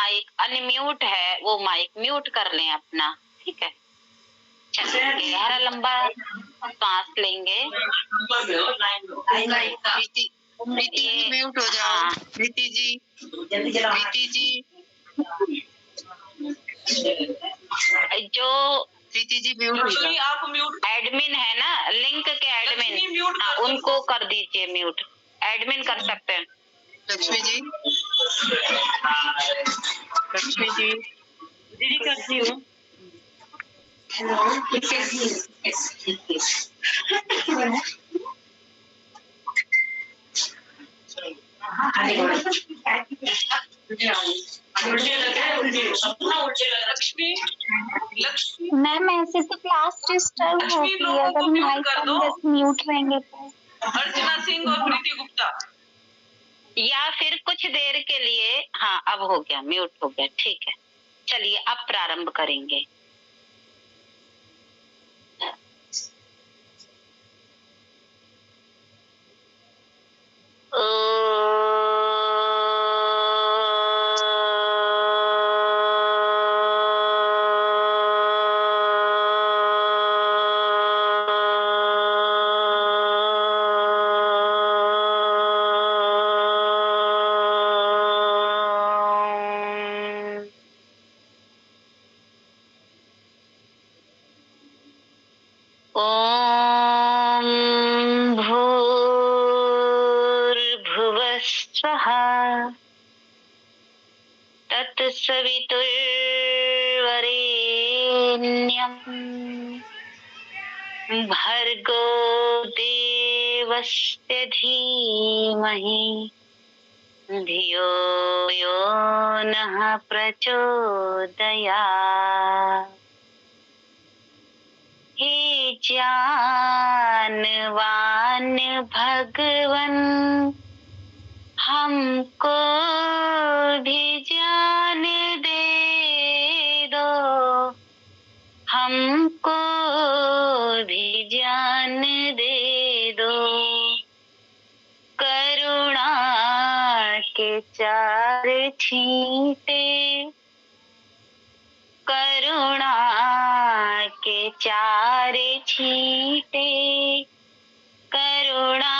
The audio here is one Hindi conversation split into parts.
माइक अनम्यूट है वो माइक म्यूट कर लें अपना, ठीक है। चलिए गहरा लंबा सांस लेंगे। प्रीति जी म्यूट हो जाओ। प्रीति जी, प्रीति जी, जो प्रीति जी म्यूट हो जाओ। आप म्यूट एडमिन है ना, लिंक के एडमिन, हाँ, उनको कर दीजिए म्यूट। एडमिन कर सकते हैं। लक्ष्मी जी, लक्ष्मी जी, दीदी करती हूँ। लक्ष्मी मैम ऐसे तो क्लास डिस्टर्ब होती है अगर माइक बस म्यूट रहेंगे तो। अर्चना सिंह और प्रीति गुप्ता, या फिर कुछ देर के लिए, हाँ अब हो गया, म्यूट हो गया, ठीक है। चलिए अब प्रारंभ करेंगे। ओम भूर्भुवस्सुवः तत्सवितुर्वरेण्यं भर्गो देवस्य धीमहि धियो यो नः प्रचोदयात्। हे ज्ञानवान भगवन हमको भी ज्ञान दे दो, हमको भी ज्ञान दे दो। करुणा के चार छींटे, करुणा के चार छींटे, करुणा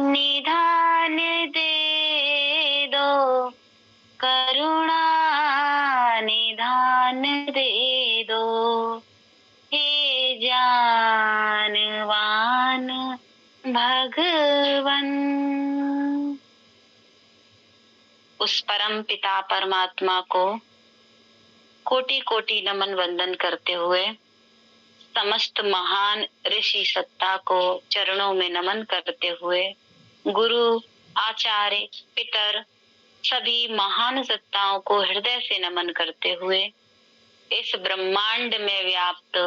निधान दे दो, करुणा निधान दे दो। हे ज्ञानवान भगवन। उस परम पिता परमात्मा को कोटि कोटि नमन वंदन करते हुए, समस्त महान ऋषि सत्ता को चरणों में नमन करते हुए, गुरु आचार्य पितर सभी महान सत्ताओं को हृदय से नमन करते हुए, इस ब्रह्मांड में व्याप्त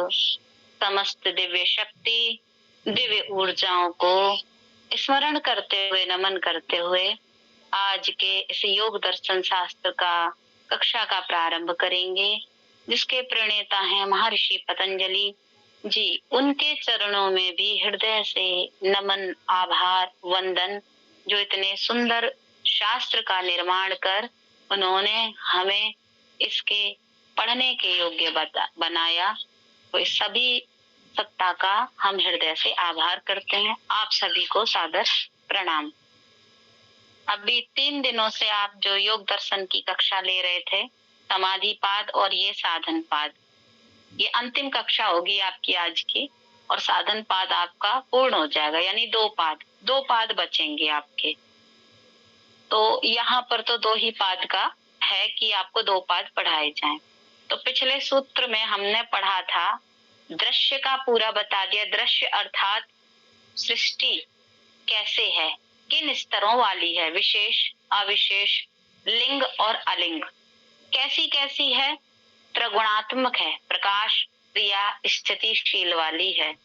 समस्त दिव्य शक्ति दिव्य ऊर्जाओं को स्मरण करते हुए नमन करते हुए आज के इस योग दर्शन शास्त्र का कक्षा का प्रारंभ करेंगे, जिसके प्रणेता हैं महर्षि पतंजलि जी। उनके चरणों में भी हृदय से नमन आभार वंदन, जो इतने सुंदर शास्त्र का निर्माण कर उन्होंने हमें इसके पढ़ने के योग्य बनाया। तो इस सभी सत्ता का हम हृदय से आभार करते हैं। आप सभी को सादर प्रणाम। अभी 3 दिनों से आप जो योग दर्शन की कक्षा ले रहे थे, समाधि पाद और ये साधन पाद, ये अंतिम कक्षा होगी आपकी आज की, और साधन पाद आपका पूर्ण हो जाएगा, यानी 2 पाद बचेंगे आपके। तो यहाँ पर तो 2 ही पाद का है कि आपको 2 पाद पढ़ाए जाएं। तो पिछले सूत्र में हमने पढ़ा था, दृश्य का पूरा बता दिया। दृश्य अर्थात सृष्टि कैसे है, किन स्तरों वाली है, विशेष अविशेष लिंग और अलिंग कैसी कैसी है, त्रिगुणात्मक है, प्रकाश क्रिया स्थितिशील वाली है,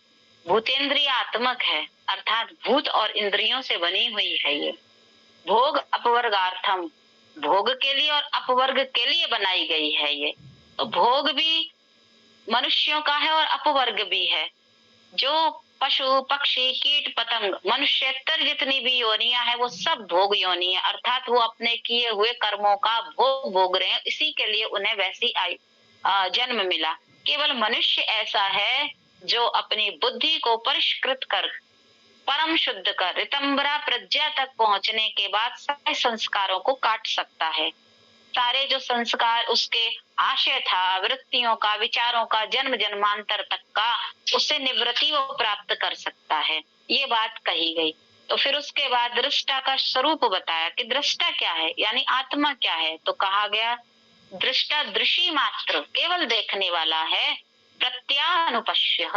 भूतेंद्रियात्मक है अर्थात भूत और इंद्रियों से बनी हुई है। ये भोग अपवर्गार्थम, भोग के लिए और अपवर्ग के लिए बनाई गई है। ये तो भोग भी मनुष्यों का है और अपवर्ग भी है। जो पशु पक्षी कीट पतंग मनुष्यतर जितनी भी योनियां है वो सब भोग योनि है, अर्थात वो अपने किए हुए कर्मों का भोग भोग रहे हैं, इसी के लिए उन्हें वैसी जन्म मिला। केवल मनुष्य ऐसा है जो अपनी बुद्धि को परिष्कृत कर परम शुद्ध कर ऋतंबरा प्रज्ञा तक पहुंचने के बाद सारे संस्कारों को काट सकता है। सारे जो संस्कार उसके आशय था, वृत्तियों का, विचारों का, जन्म जन्मांतर तक का, उससे निवृत्ति वो प्राप्त कर सकता है। ये बात कही गई। तो फिर उसके बाद दृष्टा का स्वरूप बताया कि दृष्टा क्या है, यानी आत्मा क्या है। तो कहा गया दृष्टा दृषि मात्र, केवल देखने वाला है। प्रत्यानुपश्य,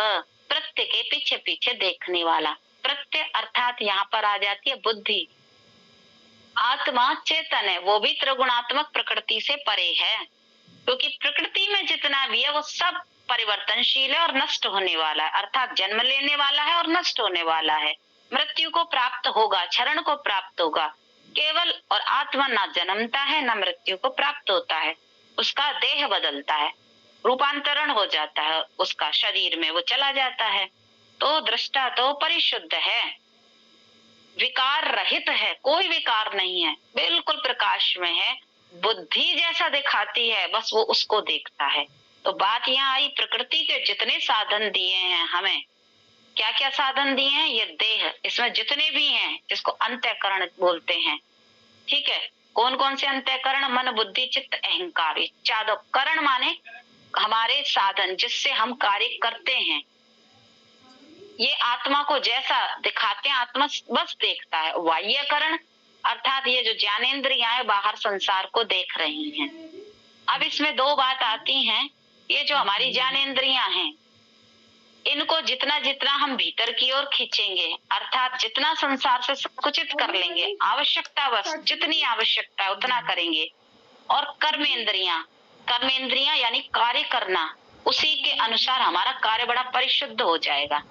प्रत्य के पीछे पीछे देखने वाला। प्रत्यय अर्थात यहाँ पर आ जाती है बुद्धि। आत्मा चेतन है, वो भी त्रिगुणात्मक प्रकृति से परे है, क्योंकि प्रकृति में जितना भी है वो सब परिवर्तनशील है और नष्ट होने वाला है, अर्थात जन्म लेने वाला है और नष्ट होने वाला है, मृत्यु को प्राप्त होगा, क्षरण को प्राप्त होगा केवल। और आत्मा ना जन्मता है ना मृत्यु को प्राप्त होता है, उसका देह बदलता है, रूपांतरण हो जाता है, उसका शरीर में वो चला जाता है। तो दृष्टा तो परिशुद्ध है, विकार रहित है, कोई विकार नहीं है, बिल्कुल प्रकाश में है, बुद्धि जैसा दिखाती है बस वो उसको देखता है। तो बात यहाँ आई प्रकृति के जितने साधन दिए हैं हमें, क्या क्या साधन दिए हैं, ये देह, इसमें जितने भी हैं जिसको अंतःकरण बोलते हैं, ठीक है। कौन कौन से अंतःकरण, मन बुद्धि चित्त अहंकार, ये चारों करण माने हमारे साधन जिससे हम कार्य करते हैं। ये आत्मा को जैसा दिखाते हैं आत्मा बस देखता है। बाह्यकरण अर्थात ये जो ज्ञानेंद्रियां है बाहर संसार को देख रही हैं। अब इसमें दो बात आती हैं, ये जो हमारी ज्ञानेंद्रियां हैं इनको जितना जितना हम भीतर की ओर खींचेंगे, अर्थात जितना संसार से संकुचित कर लेंगे, आवश्यकता बस जितनी आवश्यकता है उतना करेंगे। और कर्मेंद्रियां यानी कार्य करना, उसी के अनुसार हमारा कार्य बड़ा परिशुद्ध हो जाएगा,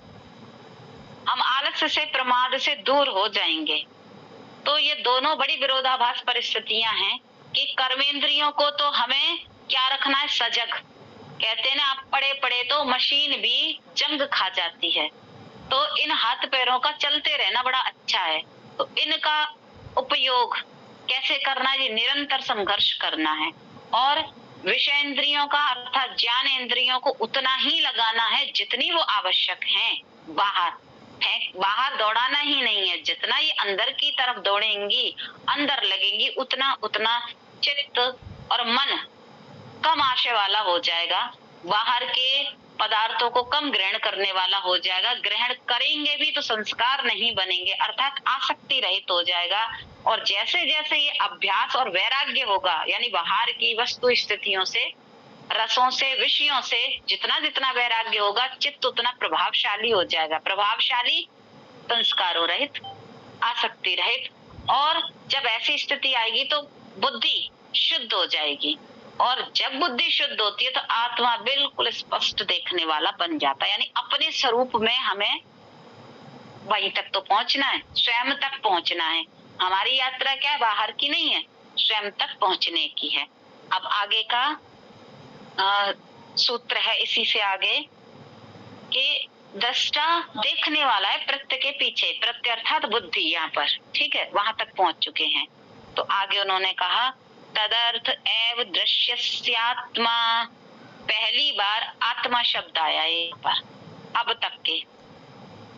हम आलस्य से प्रमाद से दूर हो जाएंगे। तो ये दोनों बड़ी विरोधाभास परिस्थितियां हैं कि कर्मेंद्रियों को तो हमें क्या रखना है, सजग। कहते हैं ना, आप पड़े पड़े तो मशीन भी जंग खा जाती है, तो इन हाथ पैरों का चलते रहना बड़ा अच्छा है। तो इनका उपयोग कैसे करना है, ये निरंतर संघर्ष करना है। और विषयेंद्रियों का अर्थात ज्ञानेंद्रियों को उतना ही लगाना है जितनी वो आवश्यक है, बाहर दौड़ाना ही नहीं है, जितना ये अंदर की तरफ दौड़ेंगी, अंदर लगेंगी, उतना उतना चित्त और मन कम आशय वाला हो जाएगा, बाहर के पदार्थों को कम ग्रहण करने वाला हो जाएगा, ग्रहण करेंगे भी तो संस्कार नहीं बनेंगे, अर्थात आसक्ति रहित हो जाएगा। और जैसे जैसे ये अभ्यास और वैराग्य होगा, यानी बाहर की वस्तु स्थितियों से, रसों से, विषयों से जितना जितना वैराग्य होगा, चित्त उतना प्रभावशाली हो जाएगा, प्रभावशाली, संस्कारों रहित, आसक्ति रहित। और जब ऐसी स्थिति आएगी तो बुद्धि शुद्ध हो जाएगी, और जब बुद्धि शुद्ध होती है तो आत्मा बिल्कुल स्पष्ट देखने वाला बन जाता है, यानी अपने स्वरूप में हमें वहीं तक तो पहुंचना है, स्वयं तक पहुंचना है। हमारी यात्रा क्या है, बाहर की नहीं है, स्वयं तक पहुंचने की है। अब आगे का सूत्र है इसी से आगे कि दृष्टा देखने वाला है प्रत्य के पीछे, प्रत्य अर्थात बुद्धि यहाँ पर, ठीक है, वहां तक पहुंच चुके हैं। तो आगे उन्होंने कहा तदर्थ एव दृश्यस्यात्मा, पहली बार आत्मा शब्द आया यहाँ पर अब तक के,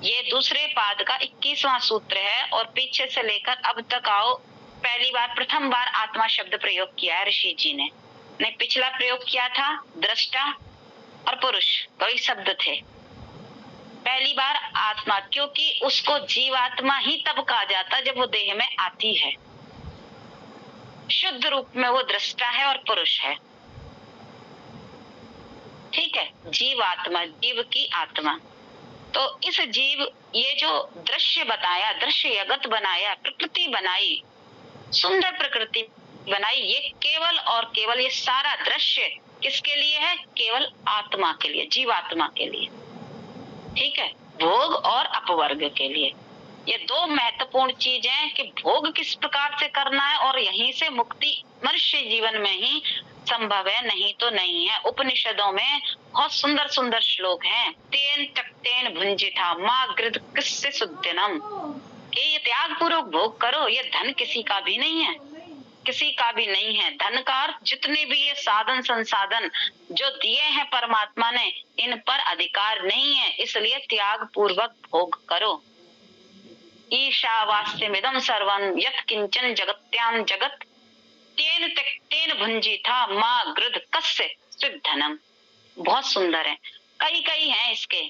ये दूसरे पाद का 21वां सूत्र है, और पीछे से लेकर अब तक आओ, पहली बार प्रथम बार आत्मा शब्द प्रयोग किया है ऋषि जी ने। पिछला प्रयोग किया था दृष्टा और पुरुष, कई शब्द थे। पहली बार आत्मा, क्योंकि उसको जीवात्मा ही तब कहा जाता जब वो देह में आती है, शुद्ध रूप में वो दृष्टा है और पुरुष है, ठीक है, जीवात्मा, जीव की आत्मा। तो इस जीव, ये जो दृश्य बताया, दृश्य जगत बनाया, प्रकृति बनाई, सुंदर प्रकृति बनाई, ये केवल और केवल ये सारा दृश्य किसके लिए है, केवल आत्मा के लिए, जीवात्मा के लिए, ठीक है, भोग और अपवर्ग के लिए। ये दो महत्वपूर्ण चीजें हैं कि भोग किस प्रकार से करना है, और यहीं से मुक्ति मनुष्य जीवन में ही संभव है, नहीं तो नहीं है। उपनिषदों में बहुत सुंदर सुंदर श्लोक हैं। तेन तक्तेन भुंजिता माँ गृध किससे सुदिनम, कि ये त्याग पूर्वक भोग करो, ये धन किसी का भी नहीं है, किसी का भी नहीं है। धन का अर्थ जितने भी ये साधन संसाधन जो दिए हैं परमात्मा ने, इन पर अधिकार नहीं है, इसलिए त्याग पूर्वक भोग करो। ईशावास्यमिदं सर्वं यत् किंचन जगत्यां जगत तेन त्यक्तेन भुंजिता माँ गृध कस्य सिद्धनम। बहुत सुंदर है, कई कई हैं इसके।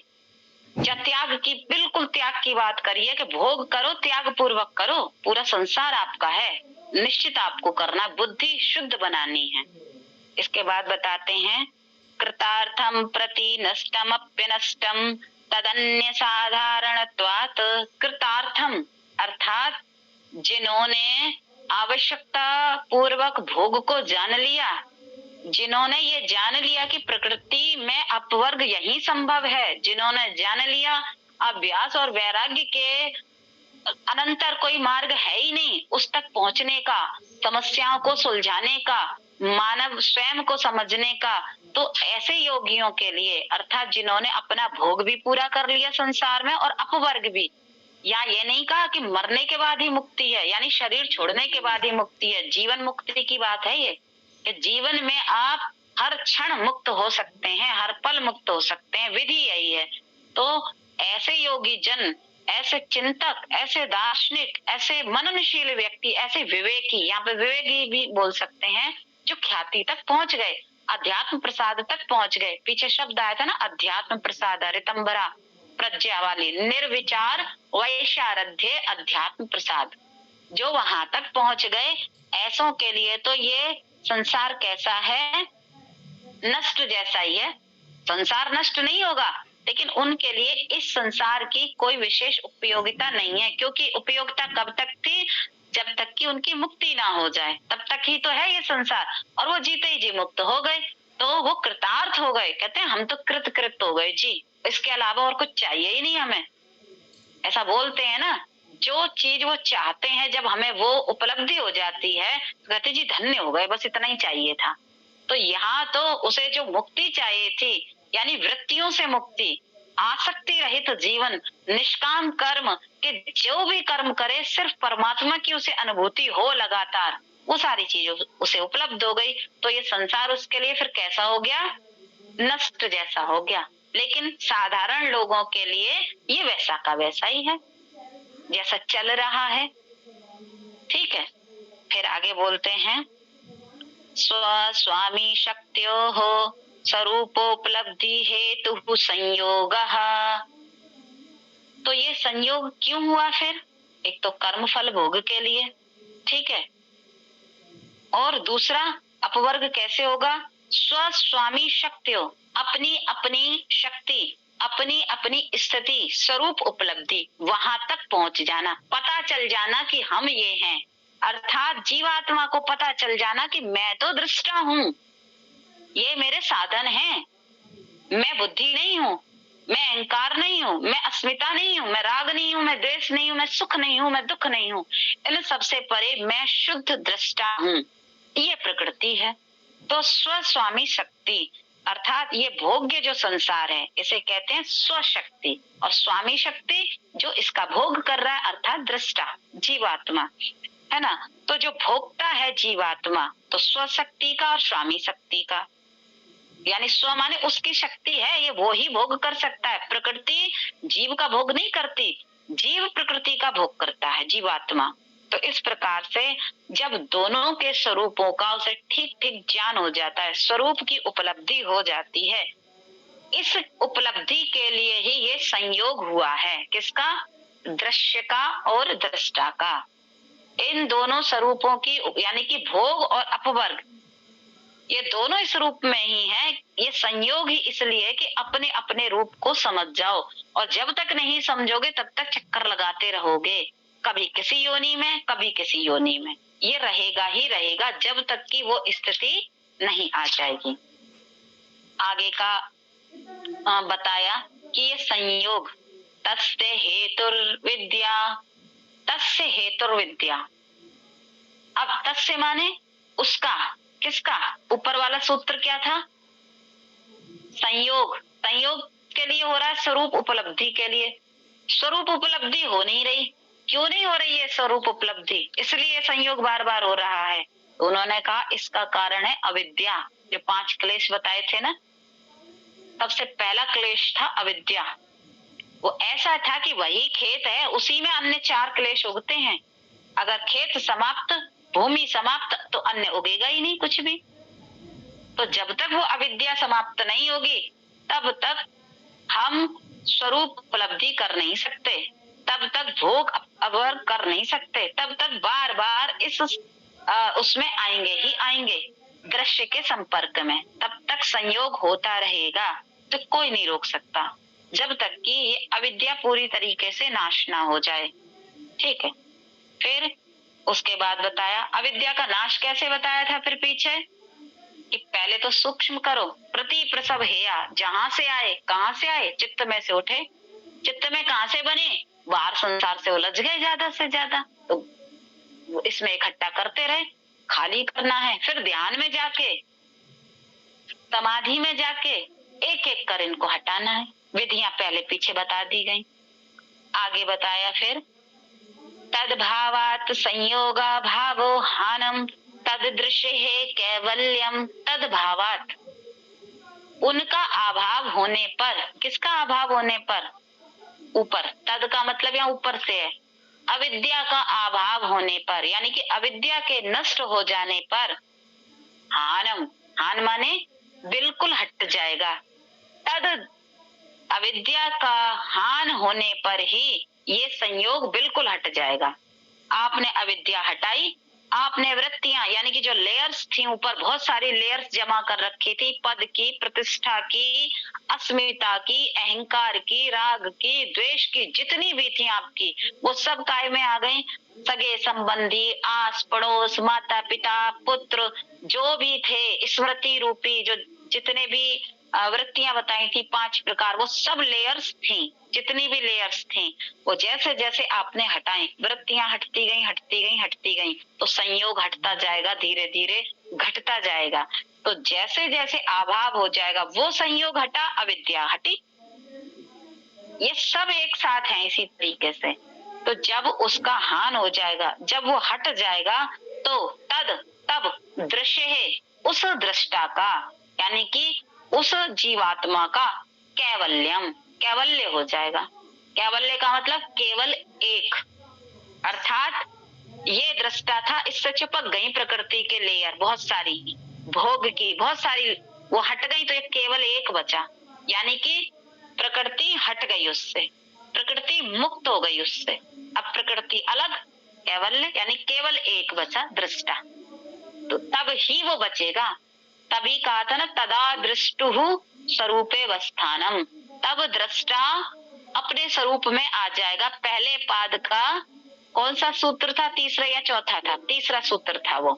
त्याग की, बिल्कुल त्याग की बात करिए कि भोग करो, त्याग पूर्वक करो। पूरा संसार आपका है, निश्चित आपको करना, बुद्धि शुद्ध बनानी है। इसके बाद बताते हैं कृतार्थम प्रति नष्टमप्यनष्टम तदन्य साधारणत्वात्। कृतार्थम अर्थात जिन्होंने आवश्यकता पूर्वक भोग को जान लिया, जिन्होंने ये जान लिया कि प्रकृति में अपवर्ग यही संभव है, जिन्होंने जान लिया अभ्यास और वैराग्य के अनंतर कोई मार्ग है ही नहीं उस तक पहुंचने का, समस्याओं को सुलझाने का, मानव स्वयं को समझने का, तो ऐसे योगियों के लिए, अर्थात जिन्होंने अपना भोग भी पूरा कर लिया संसार में और अपवर्ग भी, या ये नहीं कहा कि मरने के बाद ही मुक्ति है, यानी शरीर छोड़ने के बाद ही मुक्ति है, जीवन मुक्ति की बात है ये, कि जीवन में आप हर क्षण मुक्त हो सकते हैं, हर पल मुक्त हो सकते हैं, विधि यही है। तो ऐसे योगी जन, ऐसे चिंतक, ऐसे दार्शनिक, ऐसे मननशील व्यक्ति, ऐसे विवेकी, यहाँ पे विवेकी भी बोल सकते हैं, जो ख्याति तक पहुंच गए, अध्यात्म प्रसाद तक पहुंच गए। पीछे शब्द आया था ना, अध्यात्म प्रसाद, रितंबरा प्रज्ञा वाली, निर्विचार वैशारध्य अध्यात्म प्रसाद, जो वहां तक पहुंच गए, ऐसों के लिए तो ये संसार कैसा है, नष्ट जैसा ही है। संसार नष्ट नहीं होगा, लेकिन उनके लिए इस संसार की कोई विशेष उपयोगिता नहीं है, क्योंकि उपयोगिता कब तक थी, जब तक कि उनकी मुक्ति ना हो जाए, तब तक ही तो है ये संसार। और वो जीते ही जी मुक्त हो गए, तो वो कृतार्थ हो गए, कहते हैं हम तो कृत हो गए जी, इसके अलावा और कुछ चाहिए ही नहीं हमें। ऐसा बोलते हैं ना, जो चीज वो चाहते हैं जब हमें वो उपलब्धि हो जाती है, तो कहते जी धन्य हो गए, बस इतना ही चाहिए था। तो यहाँ तो उसे जो मुक्ति चाहिए थी, यानी वृत्तियों से मुक्ति, आसक्ति रहित जीवन, निष्काम कर्म, कि जो भी कर्म करे सिर्फ परमात्मा की उसे अनुभूति हो लगातार, वो सारी चीज उसे उपलब्ध हो गई। तो ये संसार उसके लिए फिर कैसा हो गया, नष्ट जैसा हो गया। लेकिन साधारण लोगों के लिए ये वैसा का वैसा ही है, जैसा चल रहा है। ठीक है, फिर आगे बोलते हैं स्वामी शक्त्योः स्वरूपोपलब्धि हेतु संयोगः। तो ये संयोग क्यों हुआ फिर, एक तो कर्म फल भोग के लिए, ठीक है, और दूसरा अपवर्ग कैसे होगा, स्वस्वामी शक्त्यो, अपनी अपनी शक्ति, अपनी अपनी स्थिति, स्वरूप उपलब्धि, वहां तक पहुंच जाना, पता चल जाना कि हम ये हैं, अर्थात जीवात्मा को पता चल जाना कि मैं तो दृष्टा हूँ, ये मेरे साधन हैं, मैं बुद्धि नहीं हूँ, मैं अहंकार नहीं हूँ, मैं अस्मिता नहीं हूँ, मैं राग नहीं हूँ, मैं द्वेष नहीं हूँ, मैं सुख नहीं हूँ, मैं दुख नहीं हूँ, इन सबसे परे मैं शुद्ध दृष्टा हूँ, ये प्रकृति है। तो स्वस्वामी शक्ति, अर्थात ये भोग्य जो संसार है इसे कहते हैं स्वशक्ति, और स्वामी शक्ति जो इसका भोग कर रहा है, अर्थात दृष्टा जीवात्मा है ना। तो जो भोगता है जीवात्मा, तो स्वशक्ति का और स्वामी शक्ति का, यानी स्व माने उसकी शक्ति है, ये वो ही भोग कर सकता है, प्रकृति जीव का भोग नहीं करती, जीव प्रकृति का भोग करता है, जीवात्मा। तो इस प्रकार से जब दोनों के स्वरूपों का उसे ठीक ठीक ज्ञान हो जाता है, स्वरूप की उपलब्धि हो जाती है, इस उपलब्धि के लिए ही ये संयोग हुआ है, किसका, दृश्य का और दृष्टा का। इन दोनों स्वरूपों की, यानी कि भोग और अपवर्ग, ये दोनों इस रूप में ही है। ये संयोग ही इसलिए कि अपने अपने रूप को समझ जाओ, और जब तक नहीं समझोगे तब तक चक्कर लगाते रहोगे, कभी किसी योनि में कभी किसी योनि में, ये रहेगा ही रहेगा जब तक कि वो स्थिति नहीं आ जाएगी। आगे का बताया कि ये संयोग, तस्य हेतुर्विद्या, तस्य हेतुर्विद्या। अब तस्य माने उसका, किसका, ऊपर वाला सूत्र क्या था, संयोग, संयोग के लिए हो रहा है, स्वरूप उपलब्धि के लिए। स्वरूप उपलब्धि हो नहीं रही, क्यों नहीं हो रही है स्वरूप उपलब्धि? इसलिए संयोग बार बार हो रहा है। तो उन्होंने कहा इसका कारण है अविद्या। जो 5 क्लेश बताए थे ना, सबसे पहला क्लेश था अविद्या। वो ऐसा था कि वही खेत है, उसी में अन्य 4 क्लेश उगते हैं। अगर खेत समाप्त, भूमि समाप्त, तो अन्य उगेगा ही नहीं कुछ भी। तो जब तक वो अविद्या समाप्त नहीं होगी, तब तक हम स्वरूप उपलब्धि कर नहीं सकते, तब तक भोग अवर कर नहीं सकते, तब तक बार बार इस उसमें आएंगे ही आएंगे, दृश्य के संपर्क में। तब तक संयोग होता रहेगा, तो कोई नहीं रोक सकता, जब तक कि ये अविद्या पूरी तरीके से नाश ना हो जाए। ठीक है, फिर उसके बाद बताया अविद्या का नाश कैसे बताया था। फिर पीछे कि पहले तो सूक्ष्म करो, प्रति प्रसव हेया, जहां से आए, कहां से आए, चित्त में से उठे। चित्त में कहां से बने? बाहर संसार से उलझ गए ज्यादा से ज्यादा, तो इसमें इकट्ठा करते रहे, खाली करना है। फिर ध्यान में जाके, समाधि में जाके एक एक कर इनको हटाना है। विधियां पहले पीछे बता दी गई। आगे बताया फिर तद्भावात् संयोगा भावो हानम तद दृश्य है कैवल्यम तद्भावात्। उनका अभाव होने पर, किसका अभाव होने पर? ऊपर, तद का मतलब यहाँ ऊपर से है, अविद्या का अभाव होने पर, यानी कि अविद्या के नष्ट हो जाने पर, हानम, हान माने बिल्कुल हट जाएगा। तद, अविद्या का हान होने पर ही ये संयोग बिल्कुल हट जाएगा। आपने अविद्या हटाई, आपने वृत्तियां यानी कि जो लेयर्स थी, ऊपर बहुत सारी लेयर्स जमा कर रखी थी, पद की, प्रतिष्ठा की, अस्मिता की, अहंकार की, राग की, द्वेष की, जितनी भी थी आपकी, वो सब काय में आ गई। सगे संबंधी, आस पड़ोस, माता पिता, पुत्र, जो भी थे, स्मृति रूपी जो जितने भी वृत्तियां बताई थी 5 प्रकार, वो सब लेयर्स थी, जितनी भी लेयर्स थी, वो जैसे जैसे आपने हटाई, वृत्तियां हटती गई, हटती गई, हटती गई, तो संयोग हटता जाएगा, धीरे धीरे घटता जाएगा। तो जैसे जैसे अभाव हो जाएगा, वो संयोग हटा, अविद्या हटी, ये सब एक साथ है इसी तरीके से। तो जब उसका हान हो जाएगा, जब वो हट जाएगा, तो तब दृश्य है उस दृष्टा का, यानी कि उस जीवात्मा का कैवल्यम, कैवल्य हो जाएगा। कैवल्य का मतलब केवल एक, अर्थात ये दृष्टा था, इससे चिपक गई प्रकृति के लेयर, बहुत सारी भोग की, बहुत सारी वो हट गई, तो ये केवल एक बचा, यानी कि प्रकृति हट गई उससे, प्रकृति मुक्त हो गई उससे। अब प्रकृति अलग, कैवल्य यानी केवल एक बचा, दृष्टा। तो तब ही वो बचेगा। तभी कहा था ना, तदा दृष्टुः स्वरूपे वस्थानम, तब दृष्टा अपने स्वरूप में आ जाएगा। पहले पाद का कौन सा सूत्र था? तीसरा या चौथा था? तीसरा सूत्र था वो,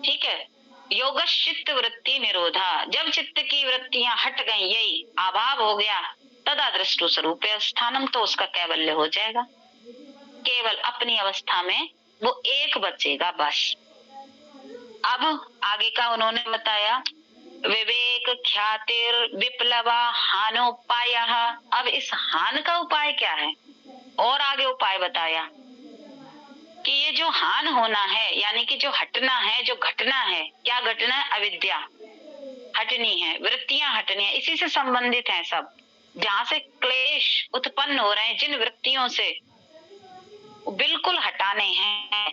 ठीक है। योगश्चित्त वृत्ति निरोधा, जब चित्त की वृत्तियां हट गई, यही अभाव हो गया, तदा दृष्टु स्वरूपे स्थानम, तो उसका कैवल्य हो जाएगा। केवल अपनी अवस्था में वो एक बचेगा, बस। अब आगे का उन्होंने बताया, विवेक ख्यातिर विप्लवा हानोपाय। अब इस हान का उपाय क्या है? और आगे उपाय बताया कि ये जो हान होना है, यानी कि जो हटना है, जो घटना है, क्या घटना है? अविद्या हटनी है, वृत्तियां हटनी है, इसी से संबंधित है सब। जहां से क्लेश उत्पन्न हो रहे हैं, जिन वृत्तियों से, बिल्कुल हटाने हैं,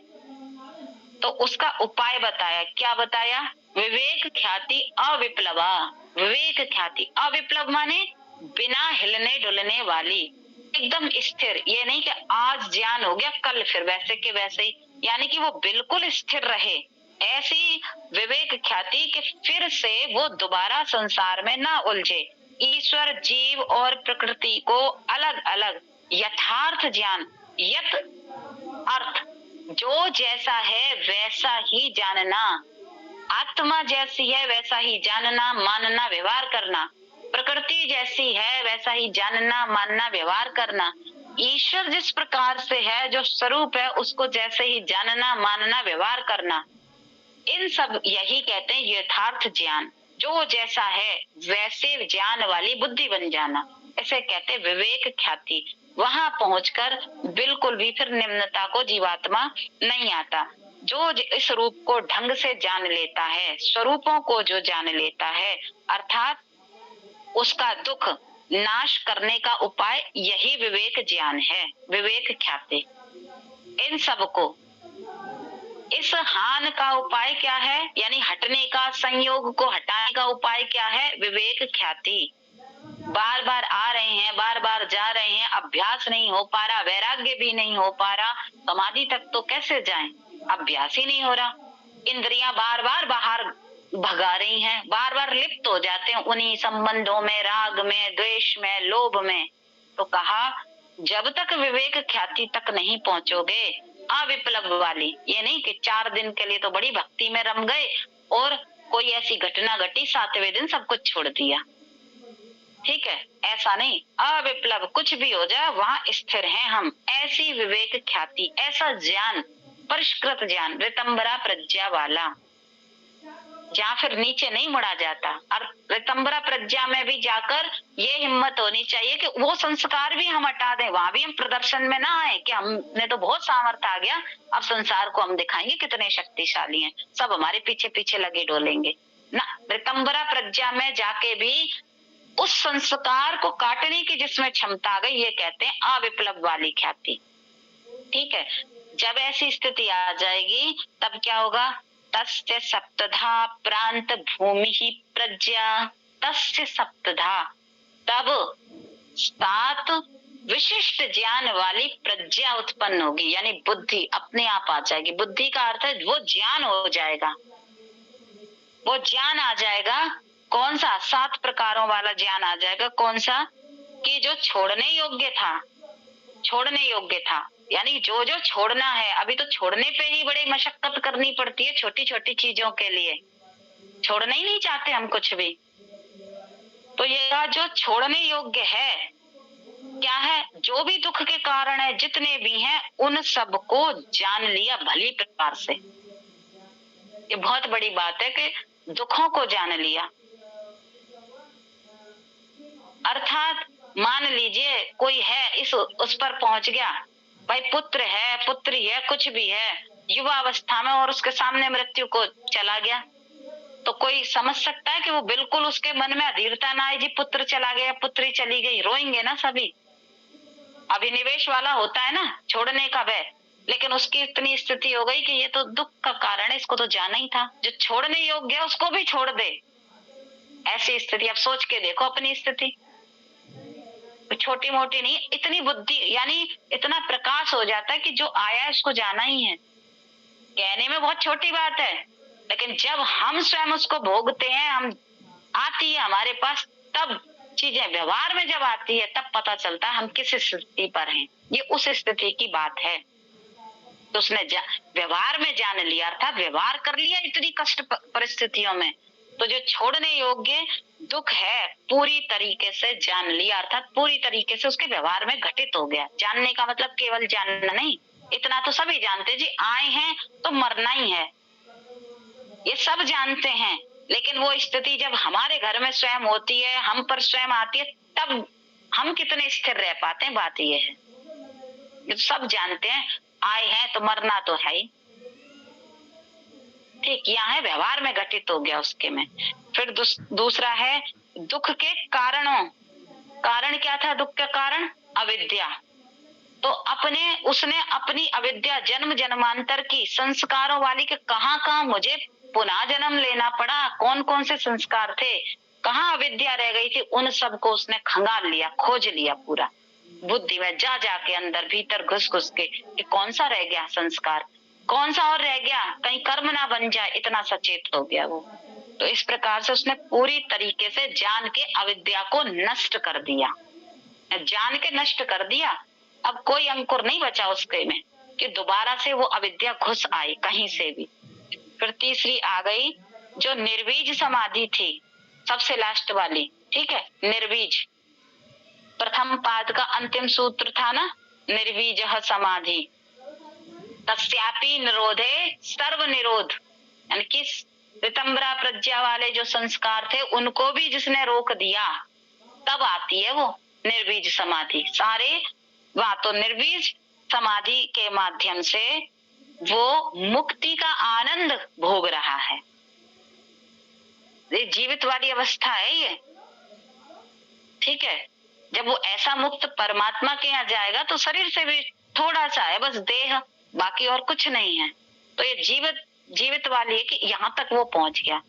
तो उसका उपाय बताया। क्या बताया? विवेक ख्याति अविप्लवा। विवेक ख्याति अविप्लव माने बिना हिलने डुलने वाली, एकदम स्थिर। ये नहीं कि आज ज्ञान हो गया, कल फिर वैसे के वैसे ही, यानी कि वो बिल्कुल स्थिर रहे। ऐसी विवेक ख्याति कि फिर से वो दोबारा संसार में ना उलझे। ईश्वर, जीव और प्रकृति को अलग अलग यथार्थ ज्ञान, यत अर्थ, जो जैसा है वैसा ही जानना, आत्मा जैसी है वैसा ही जानना, मानना, व्यवहार करना, प्रकृति जैसी है वैसा ही जानना, मानना, व्यवहार करना, ईश्वर जिस प्रकार से है, जो स्वरूप है, उसको जैसे ही जानना, मानना, व्यवहार करना, इन सब यही कहते हैं यथार्थ ज्ञान। जो जैसा है वैसे ज्ञान वाली बुद्धि बन जाना, ऐसे कहते विवेक ख्याति। वहां पहुंचकर बिल्कुल भी फिर निम्नता को जीवात्मा नहीं आता। जो इस रूप को ढंग से जान लेता है, स्वरूपों को जो जान लेता है, अर्थात उसका दुख नाश करने का उपाय यही विवेक ज्ञान है, विवेक ख्याति। इन सबको, इस हान का उपाय क्या है, यानी हटने का, संयोग को हटाने का उपाय क्या है, विवेक ख्याति। बार बार आ रहे हैं, बार बार जा रहे हैं, अभ्यास नहीं हो पा रहा, वैराग्य भी नहीं हो पा रहा, समाधि तक तो कैसे जाएं, अभ्यास ही नहीं हो रहा। इंद्रियां बार बार बाहर भगा रही हैं, बार बार लिप्त हो जाते हैं उन्हीं संबंधों में, राग में, द्वेष में, लोभ में। तो कहा जब तक विवेक ख्याति तक नहीं पहुंचोगे, अविप्लव वाली, ये नहीं कि 4 दिन के लिए तो बड़ी भक्ति में रम गए और कोई ऐसी घटना घटी 7वें दिन सब कुछ छोड़ दिया, ठीक है, ऐसा नहीं। अविप्लव कुछ भी हो जाए वहां स्थिर हैं हम, ऐसी विवेक ख्याति, ऐसा ज्ञान, परिष्कृत ज्ञान, ऋतंबरा प्रज्ञा वाला, जहाँ फिर नीचे नहीं मुड़ा जाता। और ऋतंबरा प्रज्ञा में भी जाकर ये हिम्मत होनी चाहिए कि वो संस्कार भी हम हटा दें, वहां भी हम प्रदर्शन में ना आए कि हमने तो बहुत सामर्थ्य आ गया, अब संसार को हम दिखाएंगे कितने शक्तिशाली हैं, सब हमारे पीछे पीछे लगे डोलेंगे ना। ऋतंबरा प्रज्ञा में जाके भी उस संस्कार को काटने की जिसमें क्षमता आ गई, ये कहते हैं अविप्लव वाली ख्याति, ठीक है। जब ऐसी स्थिति आ जाएगी तब क्या होगा, तस्य सप्तधा प्रांत भूमि ही प्रज्ञा, तस्य सप्तधा, तब 7 विशिष्ट ज्ञान वाली प्रज्ञा उत्पन्न होगी, यानी बुद्धि अपने आप आ जाएगी। बुद्धि का अर्थ है वो ज्ञान हो जाएगा, वो ज्ञान आ जाएगा। कौन सा, 7 प्रकारों वाला ज्ञान आ जाएगा। कौन सा, कि जो छोड़ने योग्य था, छोड़ने योग्य था, यानी जो जो छोड़ना है, अभी तो छोड़ने पे ही बड़ी मशक्कत करनी पड़ती है, छोटी छोटी चीजों के लिए छोड़ना ही नहीं चाहते हम कुछ भी। तो ये जो छोड़ने योग्य है क्या है, जो भी दुख के कारण है, जितने भी हैं, उन सबको जान लिया भली प्रकार से। ये बहुत बड़ी बात है कि दुखों को जान लिया। अर्थात मान लीजिए कोई है, इस उस पर पहुंच गया, भाई पुत्र है, पुत्री है, कुछ भी है, युवा अवस्था में, और उसके सामने मृत्यु को चला गया, तो कोई समझ सकता है कि वो बिल्कुल उसके मन में अधीरता ना आए, जी पुत्र चला गया, पुत्री चली गई, रोएंगे ना सभी। अभिनिवेश वाला होता है ना, छोड़ने का भय, लेकिन उसकी इतनी स्थिति हो गई कि ये तो दुख का कारण है, इसको तो जाना ही था, जो छोड़ने योग्य है उसको भी छोड़ दे, ऐसी स्थिति। अब सोच के देखो अपनी स्थिति, छोटी मोटी नहीं, इतनी बुद्धि, यानी इतना प्रकाश हो जाता है कि जो आया है उसको जाना ही है। कहने में बहुत छोटी बात है, लेकिन जब हम स्वयं उसको भोगते हैं, हम आती है हमारे पास, तब चीजें व्यवहार में जब आती है तब पता चलता है हम किस स्थिति पर हैं। ये उस स्थिति की बात है। तो उसने व्यवहार में जान लिया, अर्थात व्यवहार कर लिया इतनी कष्ट परिस्थितियों में, तो जो छोड़ने योग्य दुख है पूरी तरीके से जान लिया, अर्थात पूरी तरीके से उसके व्यवहार में घटित हो गया। जानने का मतलब केवल जानना नहीं, इतना तो सभी जानते जी, आए हैं तो मरना ही है, ये सब जानते हैं, लेकिन वो स्थिति जब हमारे घर में स्वयं होती है, हम पर स्वयं आती है, तब हम कितने स्थिर रह पाते हैं, बात ये है। ये सब जानते हैं, आए हैं तो मरना तो है ही, ठीक, यहाँ है व्यवहार में घटित हो गया उसके में। फिर दूसरा है दुख के कारणों। कारण क्या था दुख का कारण, अविद्या। तो उसने अपनी अविद्या, जन्म जन्मांतर की संस्कारों वाली के कहाँ मुझे पुनः जन्म लेना पड़ा, कौन कौन से संस्कार थे, कहाँ अविद्या रह गई थी, उन सबको उसने खंगाल लिया, खोज लिया पूरा बुद्धि में, जा जाके अंदर भीतर घुस के कि कौन सा रह गया संस्कार, कौन सा और रह गया, कहीं कर्म ना बन जाए, इतना सचेत हो गया वो। तो इस प्रकार से उसने पूरी तरीके से जान के अविद्या को नष्ट कर दिया, जान के नष्ट कर दिया। अब कोई अंकुर नहीं बचा उसके में कि दोबारा से वो अविद्या घुस आई कहीं से भी। फिर तीसरी आ गई जो निर्बीज समाधि थी, सबसे लास्ट वाली, ठीक है, निर्बीज। प्रथम पाद का अंतिम सूत्र था ना, निर्बीज समाधि, तस्यापि निरोधे सर्व निरोध, यानी कि ऋतंबरा प्रज्ञा वाले जो संस्कार थे उनको भी जिसने रोक दिया, तब आती है वो निर्बीज समाधि। सारे वहां तो निर्बीज समाधि के माध्यम से वो मुक्ति का आनंद भोग रहा है। ये जीवित वाली अवस्था है ये, ठीक है। जब वो ऐसा मुक्त परमात्मा के यहाँ जाएगा तो शरीर से भी थोड़ा सा है, बस देह, बाकी और कुछ नहीं है। तो ये जीवित वाली है कि यहाँ तक वो पहुंच गया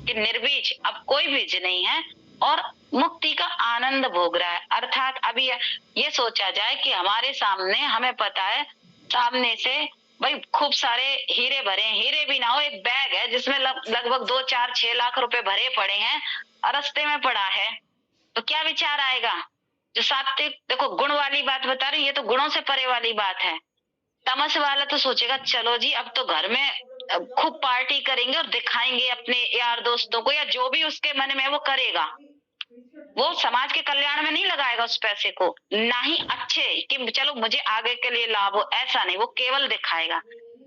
कि निर्बीज, अब कोई बीज नहीं है और मुक्ति का आनंद भोग रहा है। अर्थात अभी ये सोचा जाए कि हमारे सामने, हमें पता है सामने से भाई खूब सारे हीरे भरे, हीरे भी ना हो, एक बैग है जिसमें लगभग 2, 4, 6 लाख रुपए भरे पड़े हैं और रास्ते में पड़ा है, तो क्या विचार आएगा? जो सात्विक, देखो गुण वाली बात बता रही, ये तो गुणों से परे वाली बात है। तमस वाला तो सोचेगा चलो जी अब तो घर में खूब पार्टी करेंगे और दिखाएंगे अपने यार दोस्तों को, या जो भी उसके मन में वो करेगा। वो समाज के कल्याण में नहीं लगाएगा उस पैसे को, ना ही अच्छे कि चलो मुझे आगे के लिए लाभ हो, ऐसा नहीं, वो केवल दिखाएगा।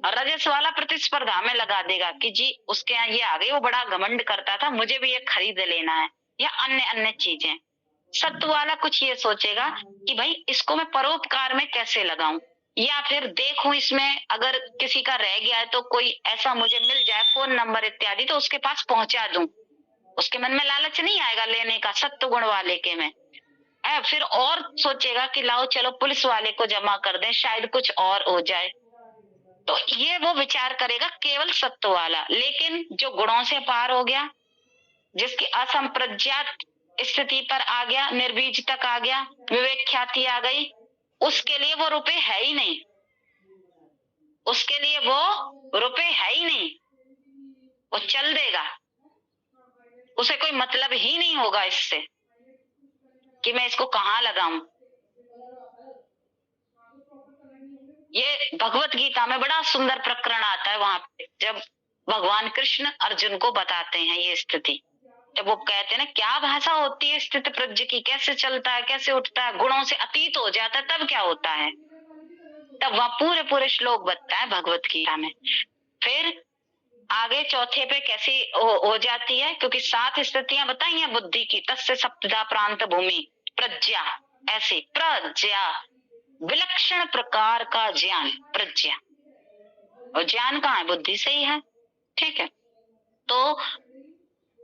और रजस वाला प्रतिस्पर्धा में लगा देगा कि जी उसके यहाँ ये आ गई, वो बड़ा घमंड करता था, मुझे भी ये खरीद लेना है, या अन्य अन्य चीजें। सत्व वाला कुछ ये सोचेगा कि भाई इसको मैं परोपकार में कैसे लगाऊं, या फिर देखूं इसमें अगर किसी का रह गया है तो कोई ऐसा मुझे मिल जाए फोन नंबर इत्यादि, तो उसके पास पहुंचा दूं। उसके मन में लालच नहीं आएगा लेने का, सत्व गुण वाले के में। फिर और सोचेगा कि लाओ चलो पुलिस वाले को जमा कर दें, शायद कुछ और हो जाए। तो ये वो विचार करेगा केवल सत्व वाला। लेकिन जो गुणों से पार हो गया, जिसकी असंप्रज्ञात स्थिति पर आ गया, निर्बीज तक आ गया, विवेक ख्याति आ गई, उसके लिए वो रुपए है ही नहीं, उसके लिए वो रुपए है ही नहीं, वो चल देगा, उसे कोई मतलब ही नहीं होगा इससे कि मैं इसको कहाँ लगाऊं। ये भगवत गीता में बड़ा सुंदर प्रकरण आता है, वहां पे जब भगवान कृष्ण अर्जुन को बताते हैं ये स्थिति, जब वो कहते हैं ना क्या भाषा होती है स्थित प्रज्ञ की, कैसे चलता है, कैसे उठता है, गुणों से अतीत हो जाता है, तब क्या होता है, तब वहां पूरे पूरे श्लोक बताता है भगवत गीता में। फिर आगे चौथे पे कैसी हो जाती है, क्योंकि 7 स्थितियां बताई हैं बुद्धि की, तस्य सप्तधा प्रांत भूमि प्रज्ञा, ऐसी प्रज्ञा विलक्षण प्रकार का ज्ञान, प्रज्ञा, और ज्ञान कहाँ है, बुद्धि से ही है, ठीक है। तो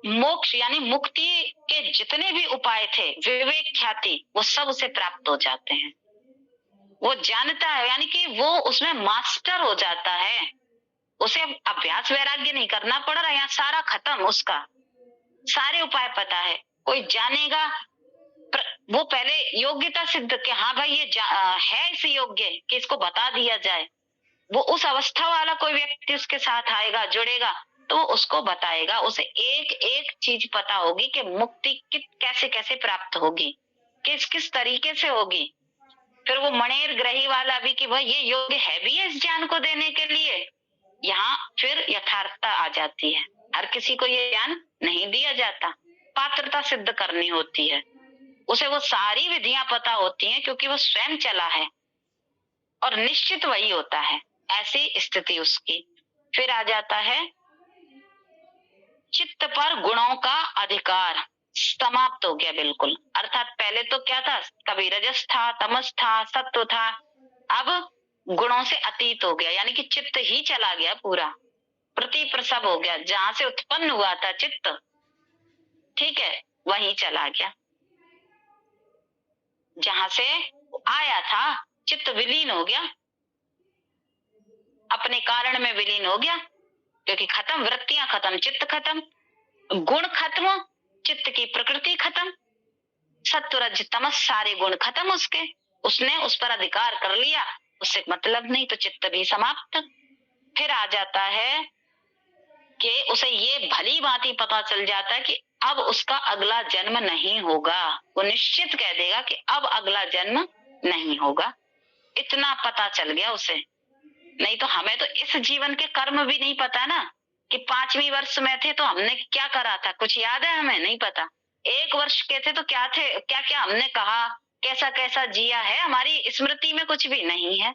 मोक्ष यानी मुक्ति के जितने भी उपाय थे, विवेक ख्याति, वो सब उसे प्राप्त हो जाते हैं। वो जानता है, यानी कि वो उसमें मास्टर हो जाता है, उसे अभ्यास वैराग्य नहीं करना पड़ रहा, यहाँ सारा खत्म, उसका सारे उपाय पता है। कोई जानेगा, वो पहले योग्यता सिद्ध कि हाँ भाई ये है इस योग्य कि इसको बता दिया जाए, वो उस अवस्था वाला कोई व्यक्ति उसके साथ आएगा, जुड़ेगा, तो उसको बताएगा, उसे एक एक चीज पता होगी कि मुक्ति कैसे कैसे प्राप्त होगी, किस किस तरीके से होगी। फिर वो मणेर ग्रही वाला भी कि भाई ये योग्य है भी है इस ज्ञान को देने के लिए, यहाँ फिर यथार्थता आ जाती है। हर किसी को ये ज्ञान नहीं दिया जाता, पात्रता सिद्ध करनी होती है, उसे वो सारी विधियां पता होती हैं क्योंकि वो स्वयं चला है और निश्चित वही होता है, ऐसी स्थिति उसकी। फिर आ जाता है चित्त पर गुणों का अधिकार समाप्त हो गया बिल्कुल। अर्थात पहले तो क्या था, कभी रजस था, तमस था, सत्व था, अब गुणों से अतीत हो गया, यानी कि चित्त ही चला गया पूरा, प्रति प्रसव हो गया, जहां से उत्पन्न हुआ था चित्त, ठीक है, वहीं चला गया, जहां से आया था चित्त विलीन हो गया, अपने कारण में विलीन हो गया, क्योंकि खत्म, वृत्तियां खत्म, चित्त खत्म, गुण खत्म, चित्त की प्रकृति खत्म, सत्व रज तमस सारे गुण खत्म उसके, उसने उस पर अधिकार कर लिया, उससे मतलब नहीं, तो चित्त भी समाप्त। फिर आ जाता है कि उसे ये भली भांति पता चल जाता है कि अब उसका अगला जन्म नहीं होगा, वो निश्चित कह देगा कि अब अगला जन्म नहीं होगा, इतना पता चल गया उसे। नहीं तो हमें तो इस जीवन के कर्म भी नहीं पता ना, कि 5वीं वर्ष में थे तो हमने क्या करा था, कुछ याद है, हमें नहीं पता। 1 वर्ष के थे तो क्या थे, क्या क्या हमने कहा, कैसा कैसा जिया है, हमारी स्मृति में कुछ भी नहीं है।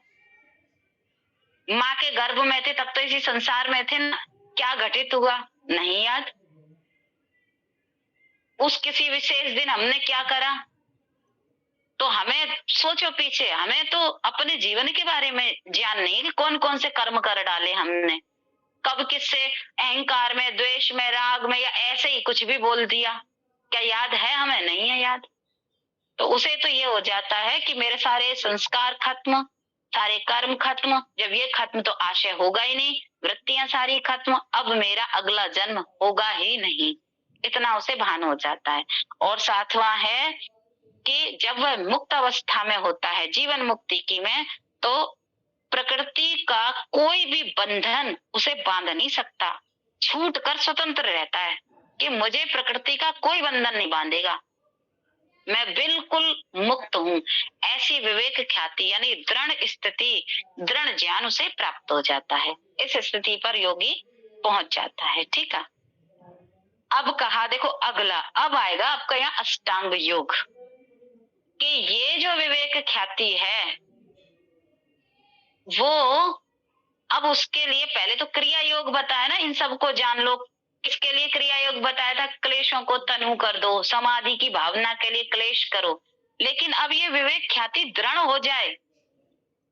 माँ के गर्भ में थे तब तो इसी संसार में थे ना, क्या घटित हुआ नहीं याद। उस किसी विशेष दिन हमने क्या करा, तो हमें सोचो पीछे, हमें तो अपने जीवन के बारे में ज्ञान नहीं कि कौन कौन से कर्म कर डाले हमने, कब किससे अहंकार में, द्वेष में, राग में, या ऐसे ही कुछ भी बोल दिया, क्या याद है? हमें नहीं है याद। तो उसे तो ये हो जाता है कि मेरे सारे संस्कार खत्म, सारे कर्म खत्म। जब ये खत्म तो आशय होगा ही नहीं, वृत्तियां सारी खत्म, अब मेरा अगला जन्म होगा ही नहीं, इतना उसे भान हो जाता है। और सातवां है कि जब वह मुक्त अवस्था में होता है, जीवन मुक्ति की में, तो प्रकृति का कोई भी बंधन उसे बांध नहीं सकता, छूट कर स्वतंत्र रहता है कि मुझे प्रकृति का कोई बंधन नहीं बांधेगा, मैं बिल्कुल मुक्त हूं। ऐसी विवेक ख्याति यानी दृढ़ स्थिति, दृढ़ ज्ञान उसे प्राप्त हो जाता है। इस स्थिति पर योगी पहुंच जाता है। ठीक है, अब कहा देखो अगला, अब आएगा आपका यहाँ अष्टांग योग, कि ये जो विवेक ख्याति है वो, अब उसके लिए पहले तो क्रिया योग बताया ना, इन सबको जान लो। इसके लिए क्रिया योग बताया था, क्लेशों को तनु कर दो, समाधि की भावना के लिए क्लेश करो। लेकिन अब ये विवेक ख्याति दृढ़ हो जाए,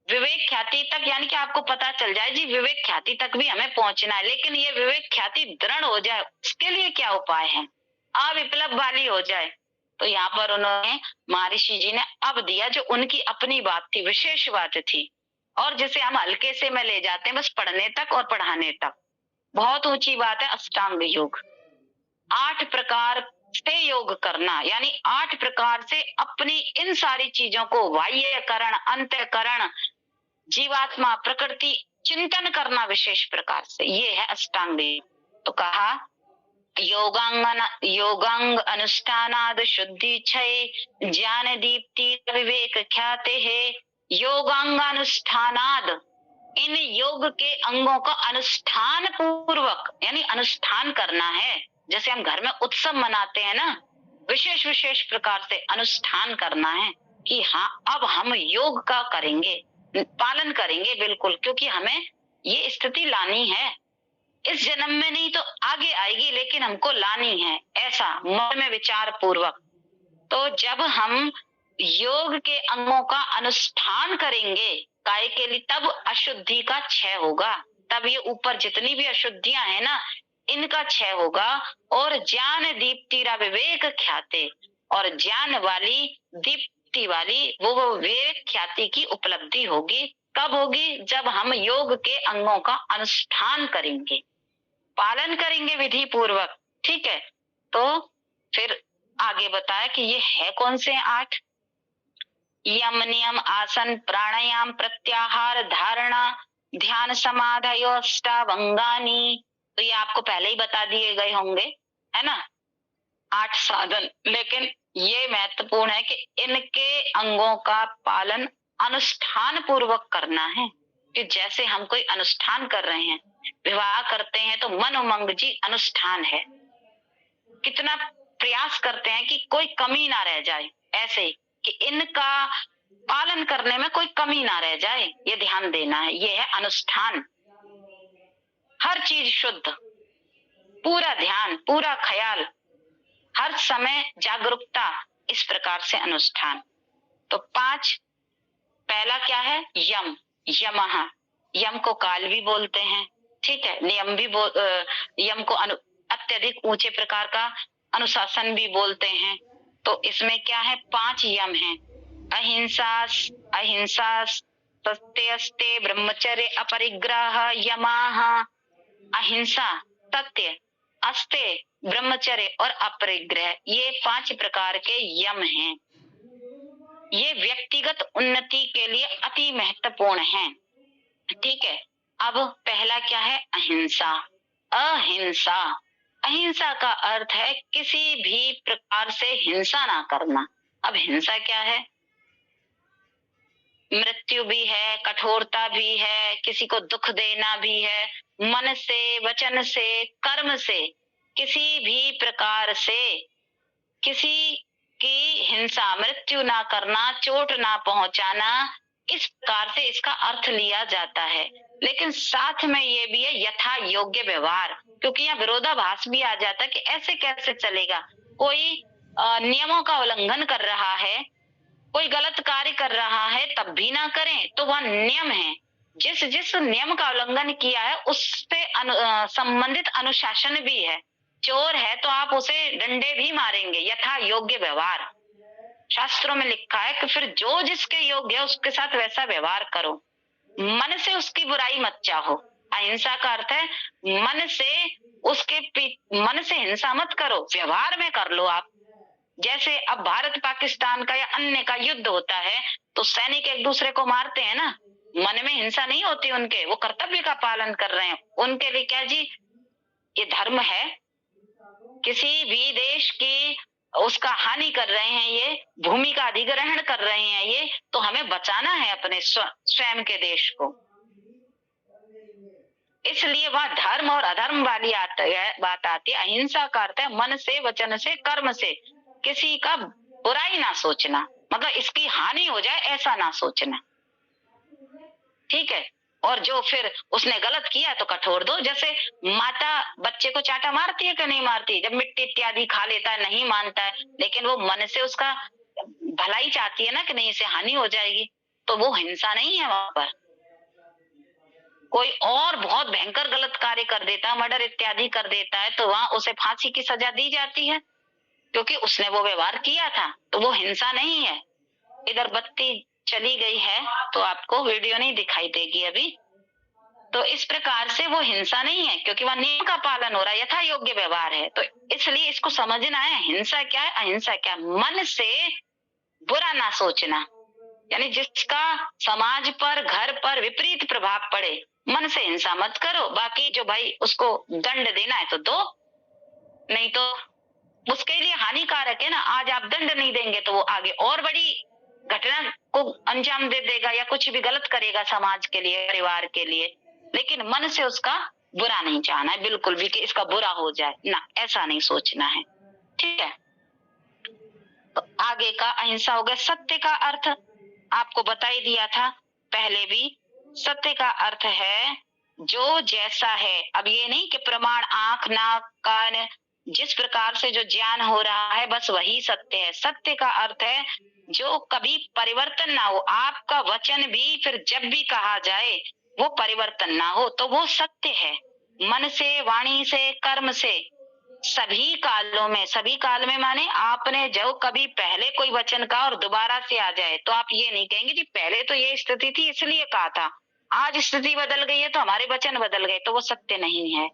विवेक ख्याति तक, यानी कि आपको पता चल जाए जी विवेक ख्याति तक भी हमें पहुंचना है, लेकिन ये विवेक ख्याति दृढ़ हो जाए, उसके लिए क्या उपाय है, अविप्लव वाली हो जाए। तो यहाँ पर उन्होंने, महर्षि जी ने अब दिया जो उनकी अपनी बात थी, विशेष बात थी, और जिसे हम हल्के से में ले जाते हैं बस पढ़ने तक और पढ़ाने तक। बहुत ऊंची बात है अष्टांग योग। 8 प्रकार से योग करना, यानी 8 प्रकार से अपनी इन सारी चीजों को, बाह्यकरण, अंतःकरण, जीवात्मा, प्रकृति, चिंतन करना विशेष प्रकार से, ये है अष्टांग योग। तो कहा योगांग अनुष्ठानाद शुद्धि क्षय ज्ञान दीप्ति विवेक ख्याते है। योगांगानुष्ठानाद, इन योग के अंगों का अनुष्ठान पूर्वक, यानी अनुष्ठान करना है। जैसे हम घर में उत्सव मनाते हैं ना, विशेष विशेष प्रकार से अनुष्ठान करना है कि हाँ अब हम योग का करेंगे, पालन करेंगे बिल्कुल, क्योंकि हमें ये स्थिति लानी है। इस जन्म में नहीं तो आगे आएगी, लेकिन हमको लानी है, ऐसा मन में विचार पूर्वक। तो जब हम योग के अंगों का अनुष्ठान करेंगे काय के लिए, तब अशुद्धि का क्षय होगा, तब ये ऊपर जितनी भी अशुद्धियां है ना, इनका क्षय होगा। और ज्ञान दीप्तिरा विवेक ख्याते, और ज्ञान वाली, दीप्ति वाली वो विवेक ख्याति की उपलब्धि होगी। कब होगी? जब हम योग के अंगों का अनुष्ठान करेंगे, पालन करेंगे विधि पूर्वक। ठीक है, तो फिर आगे बताया कि ये है कौन से 8, यम नियम आसन प्राणायाम प्रत्याहार धारणा ध्यान समाधयो अष्टावंगानी। तो ये आपको पहले ही बता दिए गए होंगे, है ना, 8 साधन। लेकिन ये महत्वपूर्ण है कि इनके अंगों का पालन अनुष्ठान पूर्वक करना है, कि जैसे हम कोई अनुष्ठान कर रहे हैं, विवाह करते हैं तो मन उमंग जी अनुष्ठान है, कितना प्रयास करते हैं कि कोई कमी ना रह जाए, ऐसे ही कि इनका पालन करने में कोई कमी ना रह जाए, ये ध्यान देना है, ये है अनुष्ठान। हर चीज शुद्ध, पूरा ध्यान, पूरा ख्याल, हर समय जागरूकता, इस प्रकार से अनुष्ठान। तो 5, पहला क्या है? यम, यमः, यम को काल भी बोलते हैं, ठीक है, नियम भी यम को अत्यधिक ऊंचे प्रकार का अनुशासन भी बोलते हैं। तो इसमें क्या है? 5 यम हैं, अहिंसा, अहिंसा, सत्य, ब्रह्मचर्य, अपरिग्रह, यमाः। अहिंसा, सत्य, अस्त्य, ब्रह्मचर्य और अपरिग्रह, ये 5 प्रकार के यम हैं। ये व्यक्तिगत उन्नति के लिए अति महत्वपूर्ण हैं। ठीक है, अब पहला क्या है? अहिंसा। अहिंसा, अहिंसा का अर्थ है किसी भी प्रकार से हिंसा ना करना। अब हिंसा क्या है? मृत्यु भी है, कठोरता भी है, किसी को दुख देना भी है, मन से, वचन से, कर्म से, किसी भी प्रकार से किसी की हिंसा, मृत्यु ना करना, चोट ना पहुंचाना, इस प्रकार से इसका अर्थ लिया जाता है। लेकिन साथ में ये भी है यथा योग्य व्यवहार, क्योंकि यहाँ विरोधाभास भी आ जाता है कि ऐसे कैसे चलेगा। कोई नियमों का उल्लंघन कर रहा है, कोई गलत कार्य कर रहा है, तब भी ना करें तो वह नियम है। जिस जिस नियम का उल्लंघन किया है उससे संबंधित अनुशासन भी है। चोर है तो आप उसे डंडे भी मारेंगे, यथा योग्य व्यवहार। शास्त्रों में लिखा है कि फिर जो जिसके योग्य है उसके साथ वैसा व्यवहार करो, मन से उसकी बुराई मत चाहो। अहिंसा का अर्थ है मन से हिंसा मत करो, व्यवहार में कर लो आप। जैसे अब भारत पाकिस्तान का या अन्य का युद्ध होता है तो सैनिक एक दूसरे को मारते हैं ना, मन में हिंसा नहीं होती उनके, वो कर्तव्य का पालन कर रहे हैं। उनके लिए क्या जी, ये धर्म है। किसी भी देश की उसका हानि कर रहे हैं, ये भूमि का अधिग्रहण कर रहे हैं, ये तो हमें बचाना है अपने स्वयं के देश को। इसलिए वह धर्म और अधर्म वाली बात आती है। अहिंसा का अर्थ है मन से, वचन से, कर्म से किसी का बुराई ना सोचना, मतलब इसकी हानि हो जाए ऐसा ना सोचना, ठीक है। और जो फिर उसने गलत किया तो कठोर दो। जैसे माता बच्चे को चाटा मारती है कि नहीं मारती, जब मिट्टी इत्यादि खा लेता है नहीं मानता है, लेकिन वो मन से उसका भलाई चाहती है ना कि नहीं इसे हानि हो जाएगी, तो वो हिंसा नहीं है। वहां पर कोई और बहुत भयंकर गलत कार्य कर देता है, मर्डर इत्यादि कर देता है, तो वहां उसे फांसी की सजा दी जाती है क्योंकि उसने वो व्यवहार किया था, तो वो हिंसा नहीं है। इधर बत्ती चली गई है तो आपको वीडियो नहीं दिखाई देगी अभी। तो इस प्रकार से वो हिंसा नहीं है क्योंकि वह नियम का पालन हो रहा है, यथा योग्य व्यवहार है। तो इसलिए इसको समझना है, हिंसा क्या है, अहिंसा क्या है। मन से बुरा ना सोचना, यानी जिसका समाज पर, घर पर विपरीत प्रभाव पड़े, मन से हिंसा मत करो। बाकी जो भाई उसको दंड देना है तो दो, नहीं तो उसके लिए हानिकारक है ना। आज आप दंड नहीं देंगे तो वो आगे और बड़ी घटना को अंजाम दे देगा या कुछ भी गलत करेगा समाज के लिए, परिवार के लिए। लेकिन मन से उसका बुरा नहीं चाहना है बिल्कुल भी कि इसका बुरा हो जाए ना, ऐसा नहीं सोचना है, ठीक है। तो आगे का अहिंसा हो गया। सत्य का अर्थ आपको बता ही दिया था पहले भी। सत्य का अर्थ है जो जैसा है। अब ये नहीं कि प्रमाण आंख नाक कान, जिस प्रकार से जो ज्ञान हो रहा है बस वही सत्य है। सत्य का अर्थ है जो कभी परिवर्तन ना हो। आपका वचन भी फिर जब भी कहा जाए वो परिवर्तन ना हो तो वो सत्य है। मन से, वाणी से, कर्म से, सभी कालों में, सभी काल में माने आपने जो कभी पहले कोई वचन कहा और दोबारा से आ जाए तो आप ये नहीं कहेंगे कि पहले तो ये स्थिति थी इसलिए कहा था, आज स्थिति बदल गई है तो हमारे वचन बदल गए, तो वो सत्य नहीं है।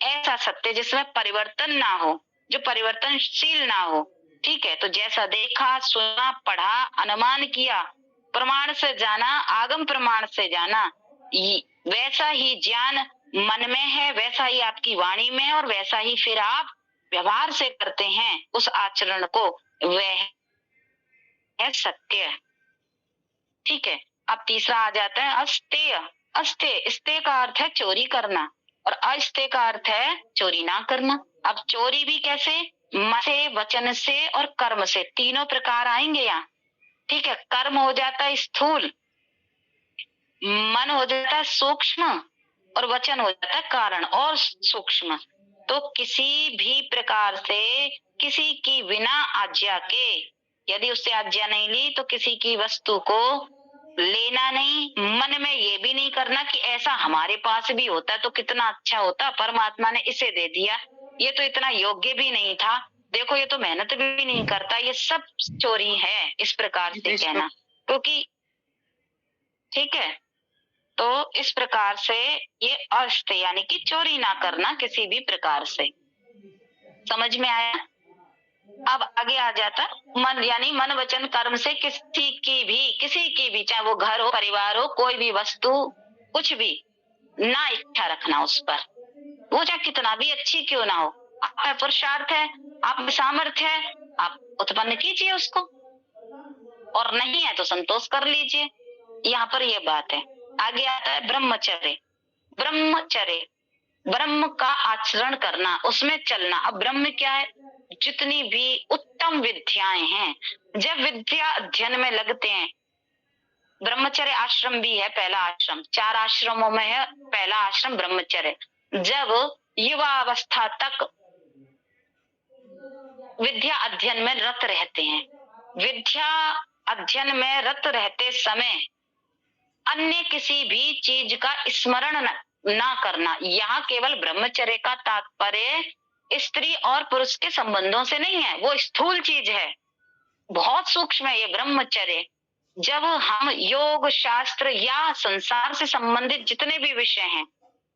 ऐसा सत्य जिसमें परिवर्तन ना हो, जो परिवर्तनशील ना हो, ठीक है। तो जैसा देखा, सुना, पढ़ा, अनुमान किया, प्रमाण से जाना, आगम प्रमाण से जाना, वैसा ही ज्ञान मन में है, वैसा ही आपकी वाणी में है और वैसा ही फिर आप व्यवहार से करते हैं उस आचरण को, वह है सत्य, ठीक है। अब तीसरा आ जाता है अस्तेय। अस्तेय, स्तेय का अर्थ है चोरी करना और अस्तेय का अर्थ है चोरी ना करना। अब चोरी भी कैसे, मन से, वचन से और कर्म से, तीनों प्रकार आएंगे यहाँ, ठीक है। कर्म हो जाता है स्थूल, मन हो जाता है सूक्ष्म और वचन हो जाता है कारण और सूक्ष्म। तो किसी भी प्रकार से किसी की बिना आज्ञा के, यदि उससे आज्ञा नहीं ली तो किसी की वस्तु को लेना नहीं। मन में ये भी नहीं करना कि ऐसा हमारे पास भी होता तो कितना अच्छा होता, परमात्मा ने इसे दे दिया, ये तो इतना योग्य भी नहीं था, देखो ये तो मेहनत भी नहीं करता, ये सब चोरी है, इस प्रकार से कहना। क्योंकि ठीक है, तो इस प्रकार से ये अस्तेय यानी कि चोरी ना करना किसी भी प्रकार से। समझ में आया? अब आगे आ जाता मन, यानी मन वचन कर्म से किसी की भी चाहे वो घर हो, परिवार हो, कोई भी वस्तु, कुछ भी ना इच्छा रखना उस पर, वो चाहे कितना भी अच्छी क्यों ना हो। आप में पुरुषार्थ है, आप में सामर्थ्य है, आप उत्पन्न कीजिए उसको, और नहीं है तो संतोष कर लीजिए। यहाँ पर ये बात है। आगे आता है ब्रह्मचर्य। ब्रह्मचर्य, ब्रह्म का आचरण करना, उसमें चलना। अब ब्रह्म क्या है, जितनी भी उत्तम विद्याएं हैं, जब विद्या अध्ययन में लगते हैं, ब्रह्मचर्य आश्रम भी है, पहला आश्रम, 4 आश्रमों में है पहला आश्रम ब्रह्मचर्य। जब युवा अवस्था तक विद्या अध्ययन में रत रहते हैं, विद्या अध्ययन में रत रहते समय अन्य किसी भी चीज का स्मरण ना करना। यहाँ केवल ब्रह्मचर्य का तात्पर्य स्त्री और पुरुष के संबंधों से नहीं है, वो स्थूल चीज है, बहुत सूक्ष्म है ये ब्रह्मचर्य। जब हम योग शास्त्र या संसार से संबंधित जितने भी विषय हैं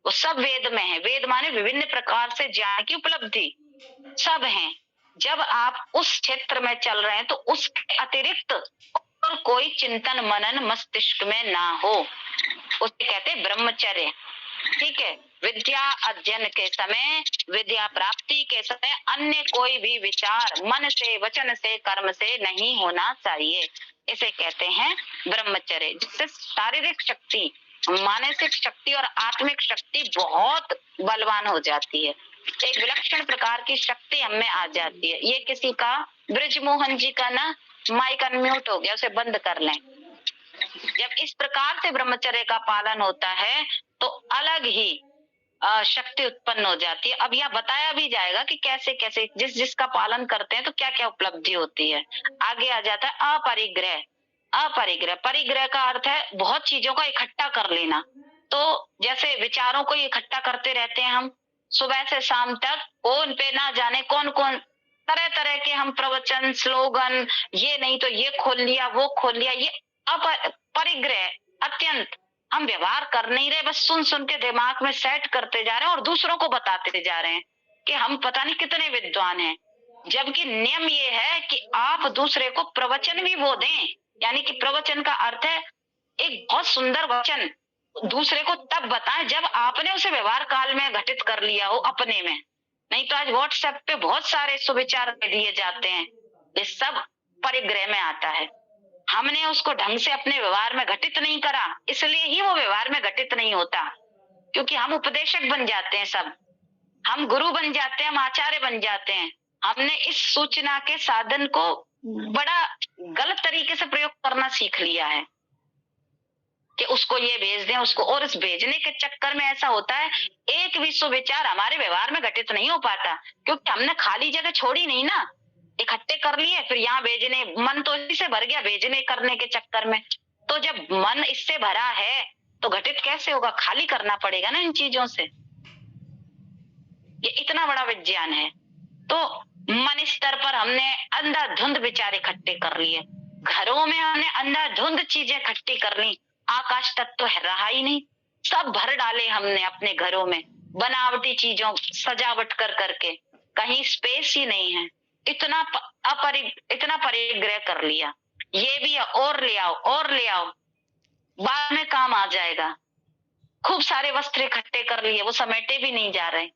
वो सब वेद में है। वेद माने विभिन्न प्रकार से ज्ञान की उपलब्धि सब है। जब आप उस क्षेत्र में चल रहे हैं तो उसके अतिरिक्त और कोई चिंतन मनन मस्तिष्क में ना हो, उसे कहते हैं ब्रह्मचर्य। ठीक है, विद्या अध्ययन के समय, विद्या प्राप्ति के समय अन्य कोई भी विचार मन से, वचन से, कर्म से नहीं होना चाहिए, इसे कहते हैं ब्रह्मचर्य। जिससे शारीरिक शक्ति, मानसिक शक्ति और आत्मिक शक्ति बहुत बलवान हो जाती है, एक विलक्षण प्रकार की शक्ति हमें आ जाती है। ये किसी का, ब्रिजमोहन जी का ना माइक अनम्यूट हो गया, उसे बंद कर लें। जब इस प्रकार से ब्रह्मचर्य का पालन होता है तो अलग ही शक्ति उत्पन्न हो जाती है। अब यह बताया भी जाएगा कि कैसे कैसे जिस जिसका पालन करते हैं तो क्या क्या उपलब्धि होती है। आगे आ जाता है अपरिग्रह। अपरिग्रह, परिग्रह का अर्थ है बहुत चीजों का इकट्ठा कर लेना। तो जैसे विचारों को इकट्ठा करते रहते हैं हम सुबह से शाम तक, उन पे ना जाने कौन कौन तरह तरह के हम प्रवचन, स्लोगन, ये नहीं तो ये खोल लिया, वो खोल लिया, ये परिग्रह अत्यंत। हम व्यवहार कर नहीं रहे, बस सुन सुन के दिमाग में सेट करते जा रहे हैं और दूसरों को बताते जा रहे हैं कि हम पता नहीं कितने विद्वान हैं। जबकि नियम ये है कि आप दूसरे को प्रवचन भी वो दें, यानी कि प्रवचन का अर्थ है एक बहुत सुंदर वचन दूसरे को तब बताएं जब आपने उसे व्यवहार काल में घटित कर लिया हो अपने में। नहीं तो आज व्हाट्सएप पे बहुत सारे सुविचार दिए जाते हैं, ये सब परिग्रह में आता है। हमने उसको ढंग से अपने व्यवहार में घटित नहीं करा, इसलिए ही वो व्यवहार में घटित नहीं होता, क्योंकि हम उपदेशक बन जाते हैं, सब हम गुरु बन जाते हैं, हम आचार्य बन जाते हैं। हमने इस सूचना के साधन को बड़ा गलत तरीके से प्रयोग करना सीख लिया है कि उसको ये भेज दें उसको, और इस भेजने के चक्कर में ऐसा होता है एक भी सुविचार हमारे व्यवहार में घटित नहीं हो पाता, क्योंकि हमने खाली जगह छोड़ी नहीं ना, इकट्ठे कर लिए फिर यहाँ भेजने, मन तो इसी से भर गया भेजने करने के चक्कर में। तो जब मन इससे भरा है तो घटित कैसे होगा, खाली करना पड़ेगा ना इन चीजों से। ये इतना बड़ा विज्ञान है। तो मन स्तर पर हमने अंधाधुंध विचार इकट्ठे कर लिए, घरों में हमने अंधाधुंध चीजें इकट्ठी कर ली, आकाश तक तो रहा ही नहीं, सब भर डाले हमने अपने घरों में बनावटी चीजों सजावट कर करके, कहीं स्पेस ही नहीं है। इतना परिग्रह कर लिया, ये भी और ले आओ और ले आओ, बाद में काम आ जाएगा। खूब सारे वस्त्र इकट्ठे कर लिए, वो समेटे भी नहीं जा रहे।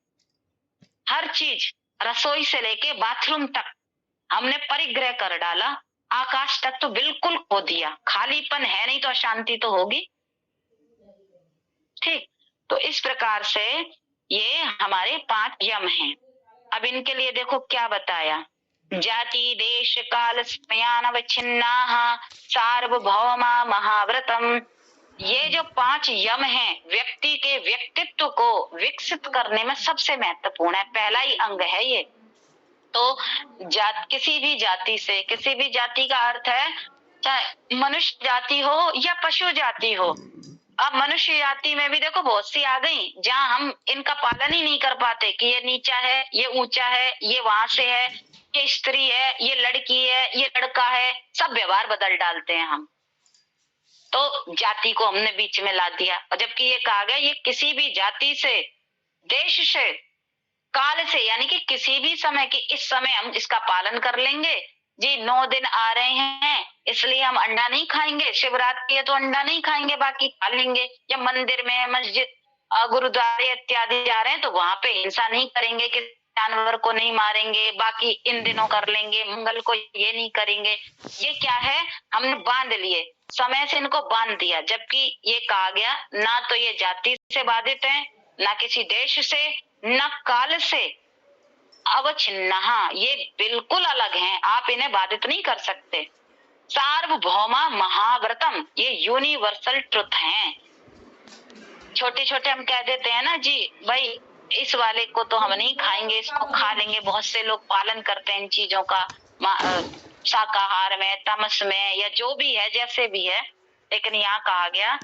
हर चीज रसोई से लेके बाथरूम तक हमने परिग्रह कर डाला, आकाश तक तो बिल्कुल खो दिया। खालीपन है नहीं तो अशांति तो होगी। ठीक, तो इस प्रकार से ये हमारे 5 यम हैं। अब इनके लिए देखो क्या बताया, जाति देश काल समयानवच्छिन्नाः सार्वभौमा महाव्रतम। ये जो 5 यम हैं व्यक्ति के व्यक्तित्व को विकसित करने में सबसे महत्वपूर्ण है, पहला ही अंग है ये। तो किसी भी जाति से, किसी भी जाति का अर्थ है चाहे मनुष्य जाति हो या पशु जाति हो। अब मनुष्य जाति में भी देखो बहुत सी आ गई जहां हम इनका पालन ही नहीं कर पाते कि ये नीचा है, ये ऊंचा है, ये वहां से है, ये स्त्री है, ये लड़की है, ये लड़का है, सब व्यवहार बदल डालते हैं हम। तो जाति को हमने बीच में ला दिया, और जबकि ये कहा गया ये किसी भी जाति से, देश से, काल से, यानी कि किसी भी समय के, इस समय हम इसका पालन कर लेंगे जी। 9 दिन आ रहे हैं इसलिए हम अंडा नहीं खाएंगे, शिवरात्रि है तो अंडा नहीं खाएंगे, बाकी खा लेंगे। या मंदिर में, मस्जिद, गुरुद्वारे इत्यादि जा रहे हैं तो वहां पे हिंसा नहीं करेंगे, कि जानवर को नहीं मारेंगे, बाकी इन दिनों कर लेंगे, मंगल को ये नहीं करेंगे। ये क्या है, हमने बांध लिए, समय से इनको बांध दिया। जबकि ये कहा गया ना तो ये जाति से बाधित है, ना किसी देश से, न काल से, अवच्छिन्न, ये बिल्कुल अलग हैं, आप इन्हें बाधित नहीं कर सकते। सार्वभौमा महाव्रतम, ये यूनिवर्सल ट्रुथ है। छोटे छोटे हम कह देते हैं ना जी, भाई इस वाले को तो हम नहीं खाएंगे, इसको खा लेंगे। बहुत से लोग पालन करते हैं इन चीजों का, शाकाहार में, तमस में, या जो भी है, जैसे भी है। लेकिन यहाँ कहा गया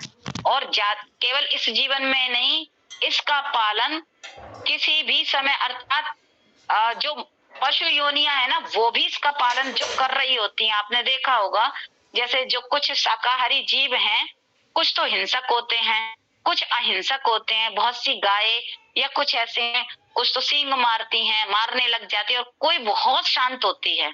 और केवल इस जीवन में नहीं, इसका पालन किसी भी समय, अर्थात जो पशु योनियां है ना, वो भी इसका पालन जो कर रही होती हैं। आपने देखा होगा, जैसे जो कुछ शाकाहारी जीव हैं, कुछ तो हिंसक होते हैं, कुछ अहिंसक होते हैं। बहुत सी गाय या कुछ ऐसे हैं, कुछ तो सींग मारती हैं, मारने लग जाती है, और कोई बहुत शांत होती है,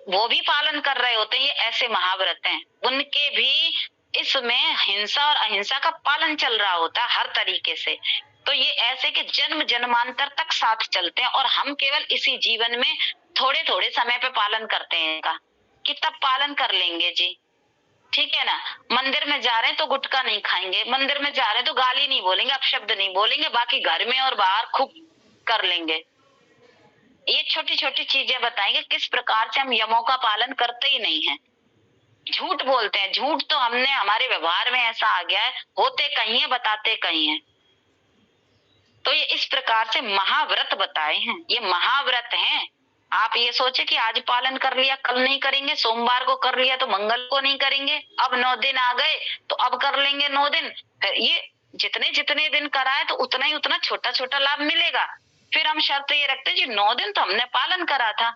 वो भी पालन कर रहे होते हैं। ये ऐसे महाव्रत हैं, उनके भी इसमें हिंसा और अहिंसा का पालन चल रहा होता है हर तरीके से। तो ये ऐसे कि जन्म जन्मांतर तक साथ चलते हैं, और हम केवल इसी जीवन में थोड़े थोड़े समय पे पालन करते हैं इनका, कि तब पालन कर लेंगे जी, ठीक है ना। मंदिर में जा रहे हैं तो गुटखा नहीं खाएंगे, मंदिर में जा रहे हैं तो गाली नहीं बोलेंगे, अपशब्द नहीं बोलेंगे, बाकी घर में और बाहर खूब कर लेंगे। ये छोटी छोटी चीजें बताएंगे किस प्रकार से हम यमों का पालन करते ही नहीं है। झूठ बोलते हैं, झूठ तो हमने हमारे व्यवहार में ऐसा आ गया है, होते कहीं है, बताते कहीं है। तो ये इस प्रकार से महाव्रत बताए हैं, ये महाव्रत हैं। आप ये सोचे कि आज पालन कर लिया कल नहीं करेंगे, सोमवार को कर लिया तो मंगल को नहीं करेंगे, अब 9 दिन आ गए तो अब कर लेंगे 9 दिन। फिर ये जितने जितने दिन कराए तो उतना ही उतना छोटा छोटा लाभ मिलेगा। फिर हम शर्त ये रखते जी 9 दिन तो हमने पालन करा था,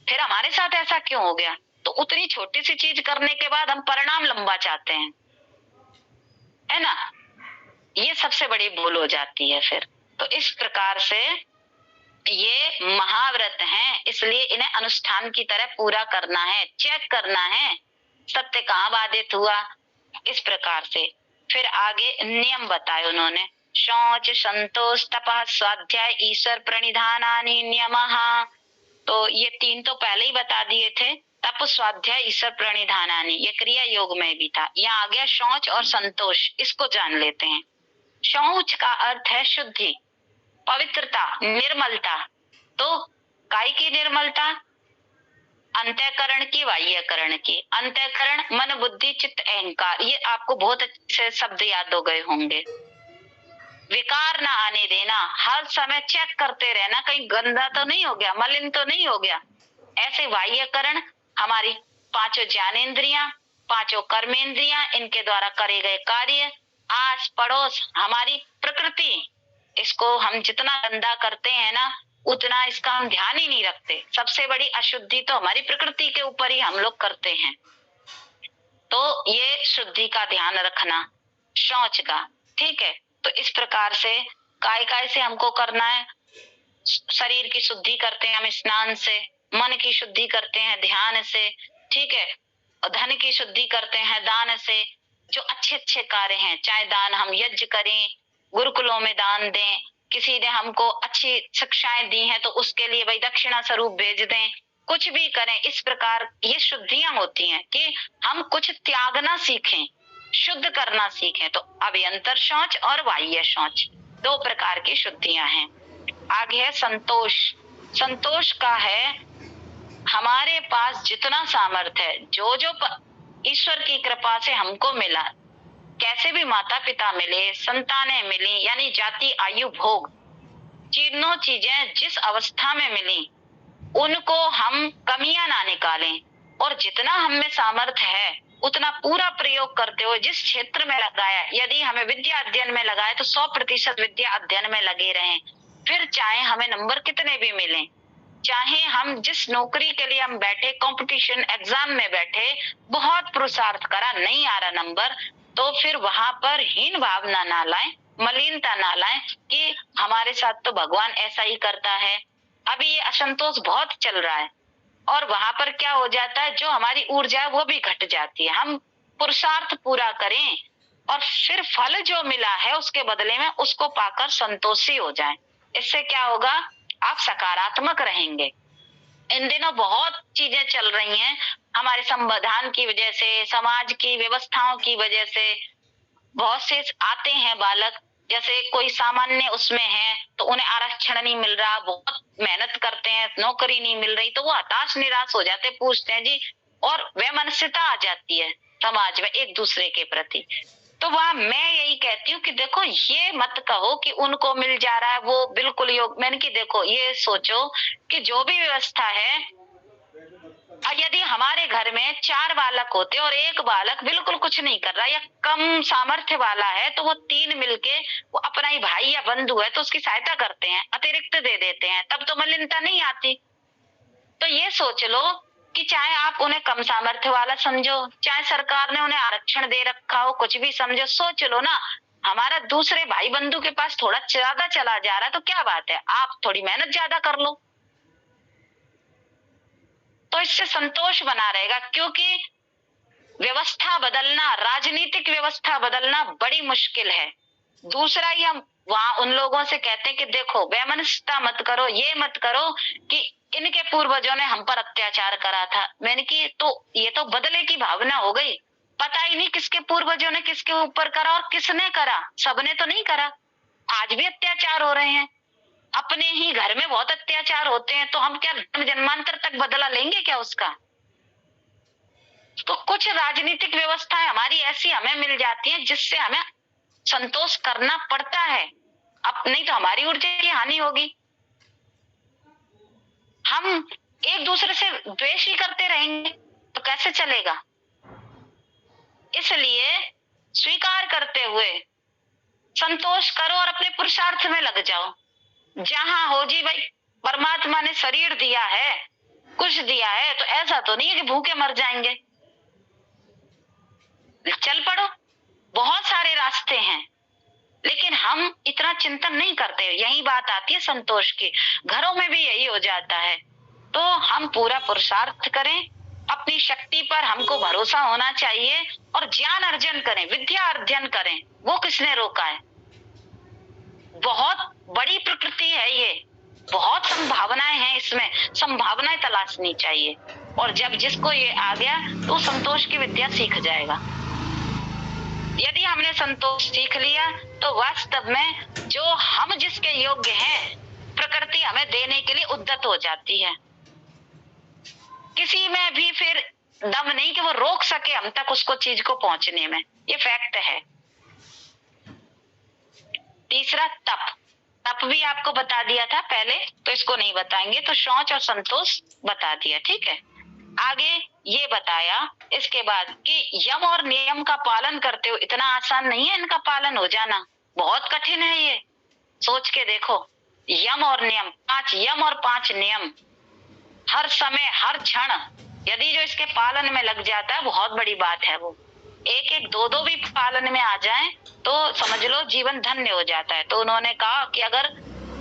फिर हमारे साथ ऐसा क्यों हो गया। तो उतनी छोटी सी चीज करने के बाद हम परिणाम लंबा चाहते हैं, है ना। ये सबसे बड़ी भूल हो जाती है फिर। तो इस प्रकार से ये महाव्रत हैं, इसलिए इन्हें अनुष्ठान की तरह पूरा करना है, चेक करना है सत्य कहाँ बाधित हुआ, इस प्रकार से। फिर आगे नियम बताए उन्होंने, शौच, संतोष, तपः, स्वाध्याय, ईश्वर प्रणिधानानि नियमः। तो ये 3 तो पहले ही बता दिए थे, तप, स्वाध्याय, ईश्वर प्रणिधानानि, ये क्रिया योग में भी था। यहाँ आ गया शौच और संतोष, इसको जान लेते हैं। शौच का अर्थ है शुद्धि, पवित्रता, निर्मलता। तो काय की निर्मलता, अंतःकरण की, बाह्यकरण की। अंतःकरण मन, बुद्धि, चित्त, अहंकार, ये आपको बहुत अच्छे से शब्द याद हो गए होंगे। विकार ना आने देना, हर समय चेक करते रहना कहीं गंदा तो नहीं हो गया, मलिन तो नहीं हो गया। ऐसे बाह्यकरण हमारी 5 ज्ञानेंद्रियां, 5 कर्मेंद्रियां, इनके द्वारा करे गए कार्य, आस पड़ोस, हमारी प्रकृति, इसको हम जितना गंदा करते हैं ना, उतना इसका हम ध्यान ही नहीं रखते। सबसे बड़ी अशुद्धि तो हमारी प्रकृति के ऊपर ही हम लोग करते हैं। तो ये शुद्धि का ध्यान रखना, शौच का, ठीक है। तो इस प्रकार से काय से हमको करना है, शरीर की शुद्धि करते हैं हम स्नान से, मन की शुद्धि करते हैं ध्यान से, ठीक है, और धन की शुद्धि करते हैं दान से। जो अच्छे अच्छे कार्य हैं, चाहे दान हम यज्ञ करें, गुरुकुलों में दान दें, किसी ने हमको अच्छी शिक्षाएं दी हैं तो उसके लिए भाई दक्षिणा स्वरूप भेज दें, कुछ भी करें। इस प्रकार ये शुद्धियां होती हैं कि हम कुछ त्यागना सीखें, शुद्ध करना सीखें। तो अभ्यंतर शौच और बाह्य शौच, 2 प्रकार की शुद्धियां हैं। आगे है संतोष। संतोष का है हमारे पास जितना सामर्थ्य है, जो जो ईश्वर की कृपा से हमको मिला, कैसे भी माता पिता मिले, संतानें मिली, यानी जाति, आयु, भोग, तीनों चीजें जिस अवस्था में मिली, उनको हम कमियां ना निकालें, और जितना हम में सामर्थ्य है उतना पूरा प्रयोग करते हुए जिस क्षेत्र में लगाया, यदि हमें विद्या अध्ययन में लगाए तो 100% विद्या अध्ययन में लगे रहें। फिर चाहे हमें नंबर कितने भी मिले, चाहे हम जिस नौकरी के लिए हम बैठे, कंपटीशन एग्जाम में बैठे, बहुत पुरुषार्थ करा, नहीं आ रहा नंबर, तो फिर वहां पर हीन भावना ना लाएं, मलिनता ना लाएं कि हमारे साथ तो भगवान ऐसा ही करता है। अभी ये असंतोष बहुत चल रहा है, और वहां पर क्या हो जाता है, जो हमारी ऊर्जा है वो भी घट जाती है। हम पुरुषार्थ पूरा करें और फिर फल जो मिला है उसके बदले में उसको पाकर संतोषी हो जाएं। इससे क्या होगा, आप सकारात्मक रहेंगे। इन दिनों बहुत चीजें चल रही हैं हमारे संविधान की वजह से, समाज की व्यवस्थाओं की वजह से। बहुत से आते हैं बालक, जैसे कोई सामान्य उसमें है तो उन्हें आरक्षण नहीं मिल रहा, बहुत मेहनत करते हैं, नौकरी नहीं मिल रही, तो वो हताश निराश हो जाते, पूछते हैं जी और वैमनस्यता आ जाती है समाज में एक दूसरे के प्रति। तो वहां मैं यही कहती हूँ कि देखो ये मत कहो कि उनको मिल जा रहा है वो बिल्कुल योग, मैंने कि देखो ये सोचो कि जो भी व्यवस्था है, यदि हमारे घर में 4 बालक होते और एक बालक बिल्कुल कुछ नहीं कर रहा या कम सामर्थ्य वाला है, तो वो 3 मिलके वो अपना ही भाई या बंधु है तो उसकी सहायता करते हैं, अतिरिक्त दे देते हैं, तब तो मलिनता नहीं आती। तो ये सोच लो कि चाहे आप उन्हें कम सामर्थ्य वाला समझो, चाहे सरकार ने उन्हें आरक्षण दे रखा हो, कुछ भी समझो, सोच लो ना, हमारा दूसरे भाई बंधु के पास थोड़ा ज्यादा चला जा रहा है तो क्या बात है, आप थोड़ी मेहनत ज्यादा कर लो, तो इससे संतोष बना रहेगा। क्योंकि व्यवस्था बदलना, राजनीतिक व्यवस्था बदलना बड़ी मुश्किल है। दूसरा ही हम वहां उन लोगों से कहते हैं कि देखो वैमनस्यता मत करो, ये मत करो कि इनके पूर्वजों ने हम पर अत्याचार करा था, मैंने कि तो ये तो बदले की भावना हो गई, पता ही नहीं किसके पूर्वजों ने किसके ऊपर करा और किसने करा, सबने तो नहीं करा। आज भी अत्याचार हो रहे हैं, अपने ही घर में बहुत अत्याचार होते हैं, तो हम क्या जन्मांतर तक बदला लेंगे क्या उसका? तो कुछ राजनीतिक व्यवस्थाएं हमारी ऐसी हमें मिल जाती हैं जिससे हमें संतोष करना पड़ता है, अब नहीं तो हमारी ऊर्जा की हानि होगी। हम एक दूसरे से द्वेष ही करते रहेंगे तो कैसे चलेगा? इसलिए स्वीकार करते हुए संतोष करो और अपने पुरुषार्थ में लग जाओ। जहां हो जी भाई, परमात्मा ने शरीर दिया है, कुछ दिया है, तो ऐसा तो नहीं है कि भूखे मर जाएंगे, चल पड़ो, बहुत सारे रास्ते हैं, लेकिन हम इतना चिंतन नहीं करते। यही बात आती है संतोष की, घरों में भी यही हो जाता है। तो हम पूरा पुरुषार्थ करें, अपनी शक्ति पर हमको भरोसा होना चाहिए और ज्ञान अर्जन करें, विद्या अर्जन करें, वो किसने रोका है? बहुत बड़ी प्रकृति है ये, बहुत संभावनाएं हैं इसमें, संभावनाएं तलाशनी चाहिए, और जब जिसको ये आ गया तो संतोष की विद्या सीख जाएगा। यदि हमने संतोष सीख लिया तो वास्तव में जो हम जिसके योग्य हैं, प्रकृति हमें देने के लिए उद्यत हो जाती है। किसी में भी फिर दम नहीं कि वो रोक सके हम तक उसको चीज को पहुंचने में, ये फैक्ट है। तीसरा तप, तप भी आपको बता दिया था पहले, तो इसको नहीं बताएंगे, तो शौच और संतोष बता दिया, ठीक है। आगे ये बताया इसके बाद कि यम और नियम का पालन करते हो, इतना आसान नहीं है इनका पालन हो जाना, बहुत कठिन है ये, सोच के देखो। यम और नियम, 5 यम और 5 नियम, हर समय हर क्षण यदि जो इसके पालन में लग जाता है बहुत बड़ी बात है। वो एक एक दो दो भी पालन में आ जाएं तो समझ लो जीवन धन्य हो जाता है। तो उन्होंने कहा कि अगर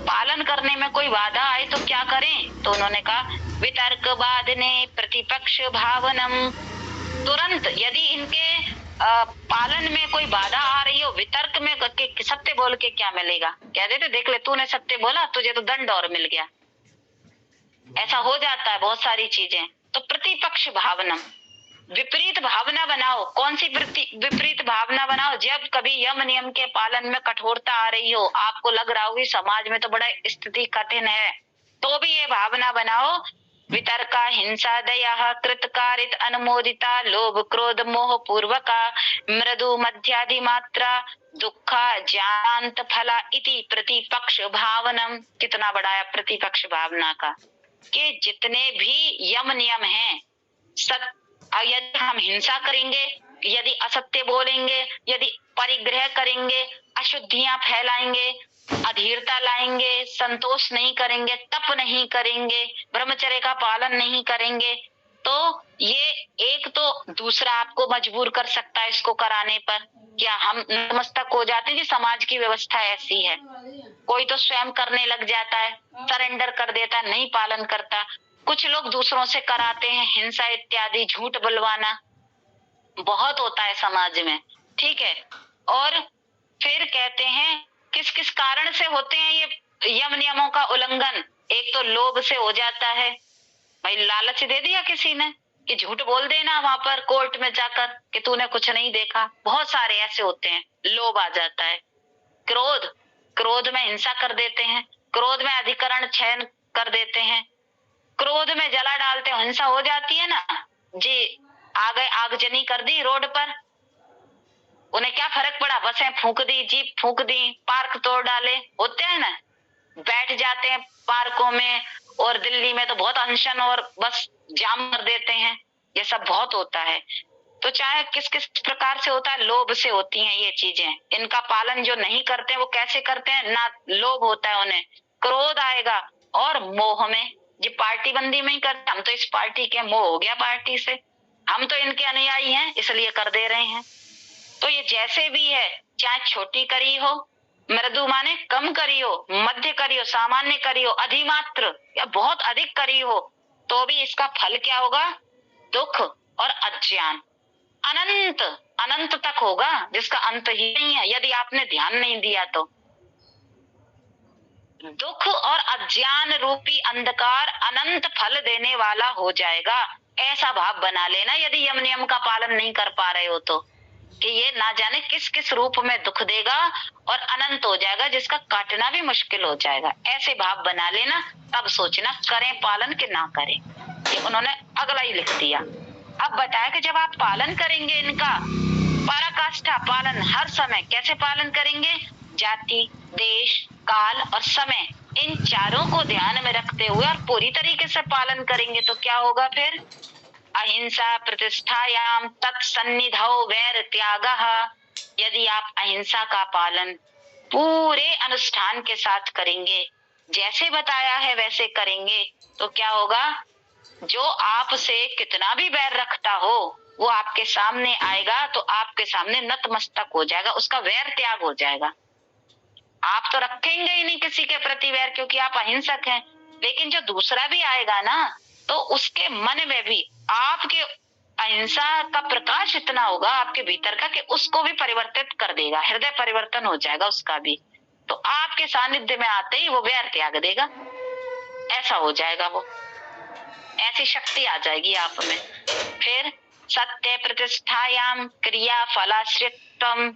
पालन करने में कोई बाधा आए तो क्या करें? तो उन्होंने कहा वितर्क बाधने प्रतिपक्ष भावनम, तुरंत यदि इनके पालन में कोई बाधा आ रही हो, वितर्क में सत्य बोल के क्या मिलेगा, कह देते देख ले तूने सत्य बोला तुझे तो दंड और मिल गया, ऐसा हो जाता है बहुत सारी चीजें। तो प्रतिपक्ष भावना, विपरीत भावना बनाओ। कौन सी विपरीत भावना बनाओ? जब कभी यम नियम के पालन में कठोरता आ रही हो, आपको लग रहा हो कि समाज में तो बड़ा स्थिति कठिन है, तो भी ये भावना बनाओ, वितर्का हिंसा दया कृतकारित अनुमोदिता लोभ क्रोध मोह पूर्वका मृदु मध्यादि मात्रा दुखा ज्ञानांत फला इति प्रतिपक्ष भावनम। कितना बड़ा है प्रतिपक्ष भावना का, कि जितने भी यम नियम हैं, यदि हम हिंसा करेंगे, यदि असत्य बोलेंगे, यदि परिग्रह करेंगे, अशुद्धियां फैलाएंगे, अधीरता लाएंगे, संतोष नहीं करेंगे, तप नहीं करेंगे, ब्रह्मचर्य का पालन नहीं करेंगे, तो ये एक तो दूसरा आपको मजबूर कर सकता है इसको कराने पर। क्या हम नतमस्तक हो जाते हैं कि समाज की व्यवस्था ऐसी है? कोई तो स्वयं करने लग जाता है, सरेंडर कर देता है, नहीं पालन करता। कुछ लोग दूसरों से कराते हैं, हिंसा इत्यादि, झूठ बुलवाना बहुत होता है समाज में, ठीक है। और फिर कहते हैं किस किस कारण से होते हैं ये यम नियमों का उल्लंघन? एक तो लोभ से हो जाता है, भाई लालच दे दिया किसी ने कि झूठ बोल देना वहां पर कोर्ट में जाकर कि तूने कुछ नहीं देखा, बहुत सारे ऐसे होते हैं, लोभ आ जाता है। क्रोध, क्रोध में हिंसा कर देते हैं, क्रोध में अधिकरण छयन कर देते हैं, क्रोध में जला डालते हैं, हिंसा हो जाती है ना। जी आ गए, आगजनी कर दी रोड पर, उन्हें क्या फर्क पड़ा, बसें फूंक दी, जीप फूंक दी, पार्क तोड़ डाले, होते हैं ना, बैठ जाते हैं पार्कों में। और दिल्ली में तो बहुत अनशन और बस जाम कर देते हैं, ये सब बहुत होता है। तो चाहे किस किस प्रकार से होता है, लोभ से होती हैं ये चीजें। इनका पालन जो नहीं करते हैं वो कैसे करते हैं, ना लोभ होता है उन्हें, क्रोध आएगा और मोह में, ये पार्टी बंदी में ही करते, हम तो इस पार्टी के, मोह हो गया पार्टी से, हम तो इनके अनुयायी हैं इसलिए कर दे रहे हैं। तो ये जैसे भी है, चाहे छोटी करी हो, मृदु माने कम करी हो, मध्य करी हो, सामान्य करी हो, अधिमात्र या बहुत अधिक करी हो, तो भी इसका फल क्या होगा, दुख और अज्ञान। अनंत अनंत तक होगा, जिसका अंत ही नहीं है यदि आपने ध्यान नहीं दिया तो। दुख और अज्ञान रूपी अंधकार अनंत फल देने वाला हो जाएगा, ऐसा भाव बना लेना यदि यम नियम का पालन नहीं कर पा रहे हो तो, कि ये ना जाने किस किस रूप में दुख देगा और अनंत हो जाएगा, जिसका काटना भी मुश्किल हो जाएगा, ऐसे भाव बना लेना। तब सोचना करें पालन कि ना करें। ये उन्होंने अगला ही लिख दिया। अब बताया कि जब आप पालन करेंगे इनका, पराकाष्ठा पालन हर समय, कैसे पालन करेंगे, जाति, देश, काल और समय, इन चारों को ध्यान में रखते हुए और पूरी तरीके से पालन करेंगे तो क्या होगा फिर, अहिंसा प्रतिष्ठायाम तत्सन्निधौ वैर त्यागः। यदि आप अहिंसा का पालन पूरे अनुष्ठान के साथ करेंगे, जैसे बताया है वैसे करेंगे, तो क्या होगा, जो आपसे कितना भी बैर रखता हो वो आपके सामने आएगा तो आपके सामने नतमस्तक हो जाएगा, उसका वैर त्याग हो जाएगा। आप तो रखेंगे ही नहीं किसी के प्रति वैर, क्योंकि आप अहिंसक हैं। लेकिन जो दूसरा भी आएगा ना, तो उसके मन में भी आपके अहिंसा का प्रकाश इतना होगा आपके भीतर का कि उसको भी परिवर्तित कर देगा, हृदय परिवर्तन हो जाएगा उसका भी। तो आपके सानिध्य में आते ही वो वैर त्याग देगा, ऐसा हो जाएगा वो, ऐसी शक्ति आ जाएगी आप में। फिर सत्य प्रतिष्ठायाम क्रिया फलाश्रितम।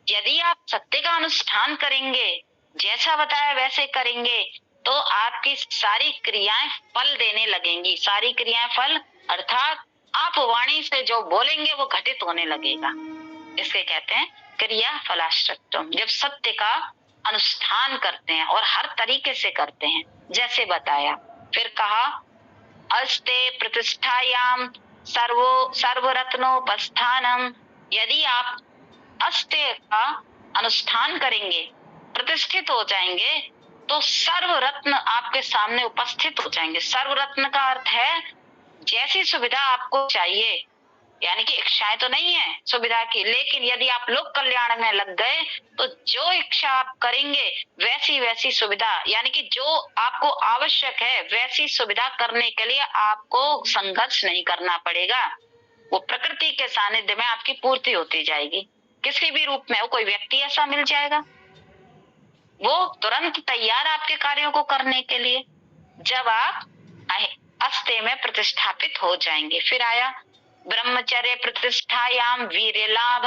यदि आप सत्य का अनुष्ठान करेंगे, जैसा बताया वैसे करेंगे, तो आपकी सारी क्रियाएं फल देने लगेंगी। सारी क्रियाएं फल अर्थात आप वाणी से जो बोलेंगे वो घटित होने लगेगा, इसके कहते हैं क्रिया फलाश्रितम। जब सत्य का अनुष्ठान करते हैं और हर तरीके से करते हैं जैसे बताया। फिर कहा अस्ते प्रतिष्ठायाम सर्वरत्नोपस्थानम। यदि आप अस्ते का अनुष्ठान करेंगे, प्रतिष्ठित हो जाएंगे, तो सर्वरत्न आपके सामने उपस्थित हो जाएंगे। सर्वरत्न का अर्थ है जैसी सुविधा आपको चाहिए, यानी कि इच्छाएं तो नहीं है सुविधा की, लेकिन यदि आप लोक कल्याण में लग गए तो जो इच्छा आप करेंगे वैसी वैसी सुविधा, यानी कि जो आपको आवश्यक है वैसी सुविधा करने के लिए आपको संघर्ष नहीं करना पड़ेगा। वो प्रकृति के सानिध्य में आपकी पूर्ति होती जाएगी। किसी भी रूप में हो, कोई व्यक्ति ऐसा मिल जाएगा, वो तुरंत तैयार आपके कार्यों को करने के लिए, जब आप अस्ते में प्रतिष्ठापित हो जाएंगे। फिर आया ब्रह्मचर्य प्रतिष्ठायाम वीर्य लाभ।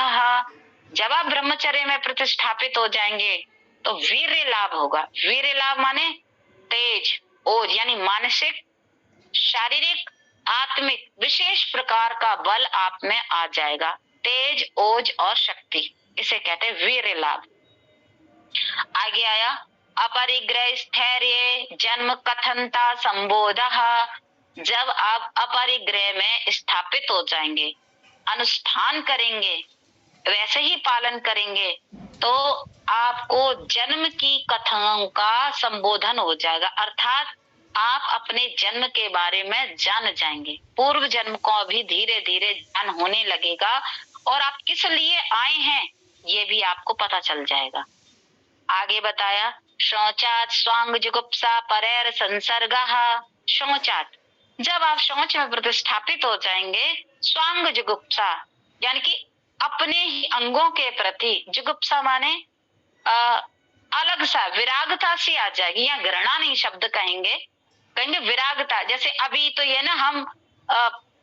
जब आप ब्रह्मचर्य में प्रतिष्ठापित हो जाएंगे तो वीर्य लाभ होगा। वीर्य लाभ माने तेज, ओज, यानी मानसिक, शारीरिक, आत्मिक विशेष प्रकार का बल आप में आ जाएगा। तेज, ओज और शक्ति, इसे कहते हैं वीर्य लाभ। आगे आया अपरिग्रह स्थैर्य जन्म कथनता संबोधः। जब आप अपरिग्रह में स्थापित हो जाएंगे, अनुष्ठान करेंगे, वैसे ही पालन करेंगे, तो आपको जन्म की कथाओं का संबोधन हो जाएगा, अर्थात आप अपने जन्म के बारे में जान जाएंगे। पूर्व जन्म को भी धीरे धीरे ज्ञान होने लगेगा और आप किस लिए आए हैं ये भी आपको पता चल जाएगा। आगे बताया शौचात स्वांग जुगुप्सा परैर संसर्गः। शौचात, जब आप शौच में प्रतिष्ठापित हो जाएंगे, स्वांग जुगुप्सा यानी कि अपने ही अंगों के प्रति, जुगुप्सा माने अलग सा विरागता सी आ जाएगी, या घृणा नहीं शब्द कहेंगे विरागता। जैसे अभी तो ये ना हम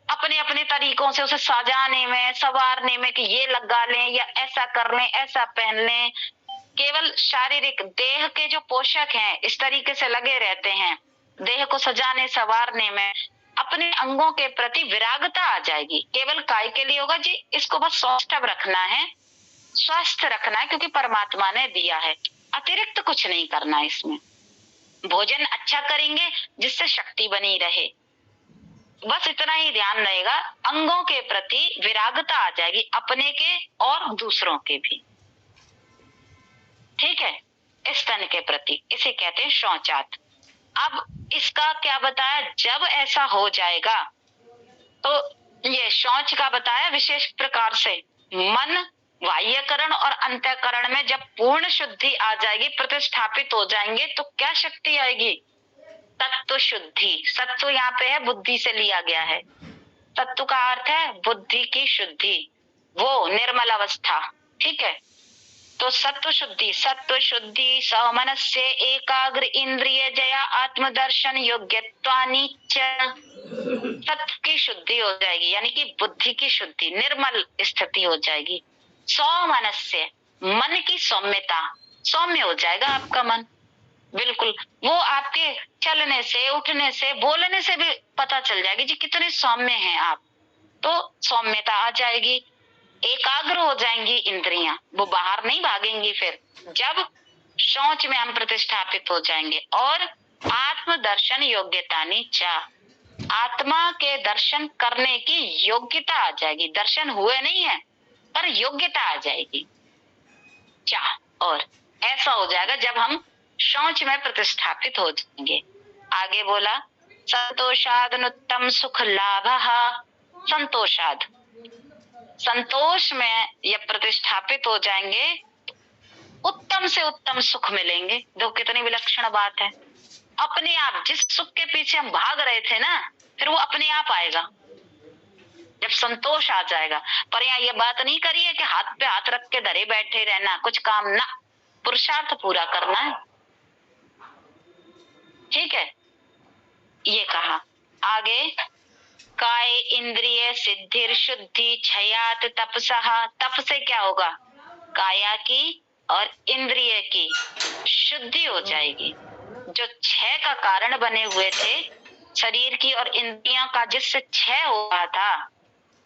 अपने अपने तरीकों से उसे सजाने में, संवारने में, कि ये लगा लें या ऐसा कर लें, ऐसा पहन लें, केवल शारीरिक देह के जो पोषक हैं इस तरीके से लगे रहते हैं देह को सजाने संवारने में, अपने अंगों के प्रति विरागता आ जाएगी। केवल काय के लिए होगा जी, इसको बस स्वस्थ रखना है, स्वस्थ रखना है, क्योंकि परमात्मा ने दिया है, अतिरिक्त कुछ नहीं करना है। इसमें भोजन अच्छा करेंगे जिससे शक्ति बनी रहे, बस इतना ही ध्यान रहेगा। अंगों के प्रति विरागता आ जाएगी, अपने के और दूसरों के भी, ठीक है, स्तन के प्रति, इसे कहते हैं शौचात। अब इसका क्या बताया, जब ऐसा हो जाएगा तो ये शौच का बताया विशेष प्रकार से, मन बाह्यकरण और अंतःकरण में जब पूर्ण शुद्धि आ जाएगी, प्रतिष्ठापित हो जाएंगे, तो क्या शक्ति आएगी, तत्व शुद्धि। सत्व यहाँ पे है, बुद्धि से लिया गया है, तत्व का अर्थ है बुद्धि की शुद्धि, वो निर्मल अवस्था, ठीक है। तो सत्व शुद्धि, सत्व शुद्धि समनस्य एकाग्र इंद्रिय जया आत्मदर्शन योग्यत्वानि च। सत्व की शुद्धि हो जाएगी, यानी कि बुद्धि की शुद्धि, निर्मल स्थिति हो जाएगी। सौमनस्य, मन की सौम्यता, सौम्य हो जाएगा आपका मन, बिल्कुल। वो आपके चलने से, उठने से, बोलने से भी पता चल जाएगी जी कितने सौम्य हैं आप, तो सौम्यता आ जाएगी। एकाग्र हो जाएंगी इंद्रियां, वो बाहर नहीं भागेंगी। फिर जब शौच में हम प्रतिष्ठापित हो जाएंगे, और आत्मदर्शन योग्यता नीचा, आत्मा के दर्शन करने की योग्यता आ जाएगी। दर्शन हुए नहीं है पर योग्यता आ जाएगी, चाह, और ऐसा हो जाएगा जब हम शौच में प्रतिष्ठापित हो जाएंगे। आगे बोला संतोषाद अनुत्तम सुख लाभ, संतोषाद, संतोष में ये प्रतिष्ठापित हो जाएंगे, उत्तम से उत्तम सुख मिलेंगे। दो कितनी विलक्षण बात है। अपने आप जिस सुख के पीछे हम भाग रहे थे ना, फिर वो अपने आप आएगा जब संतोष आ जाएगा। पर यहाँ ये बात नहीं करी है कि हाथ पे हाथ रख के धरे बैठे रहना, कुछ काम ना, पुरुषार्थ पूरा करना है, ठीक है, ये कहा। आगे काय इंद्रिय सिद्धिर शुद्धि क्षयात तपसः, तप से क्या होगा, काया की और इंद्रिय की शुद्धि हो जाएगी। जो क्षय का कारण बने हुए थे, शरीर की और इंद्रियों का जिससे क्षय हो रहा था,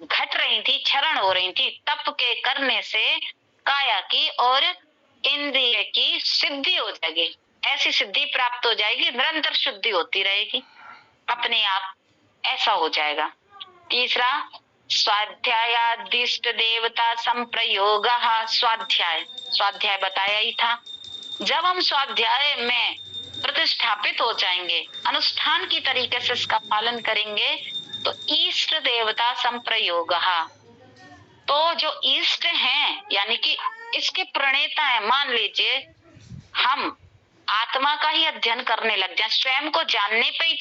घट रही थी, क्षरण हो रही थी, तप के करने से काया की और इंद्रिय की सिद्धि हो जाएगी। ऐसी सिद्धि प्राप्त हो जाएगी, निरंतर शुद्धि होती रहेगी अपने आप, ऐसा हो जाएगा। तीसरा स्वाध्यायादिष्ट देवता संप्रयोग, स्वाध्याय, स्वाध्याय बताया ही था। जब हम स्वाध्याय में प्रतिष्ठापित हो जाएंगे, अनुष्ठान की तरीके से इसका पालन करेंगे, तो इष्ट देवता संप्रयोग, तो जो इष्ट हैं यानी कि इसके प्रणेता है, मान लीजिए हम आत्मा का ही अध्ययन करने लग जाए, स्वयं को जानने पे ही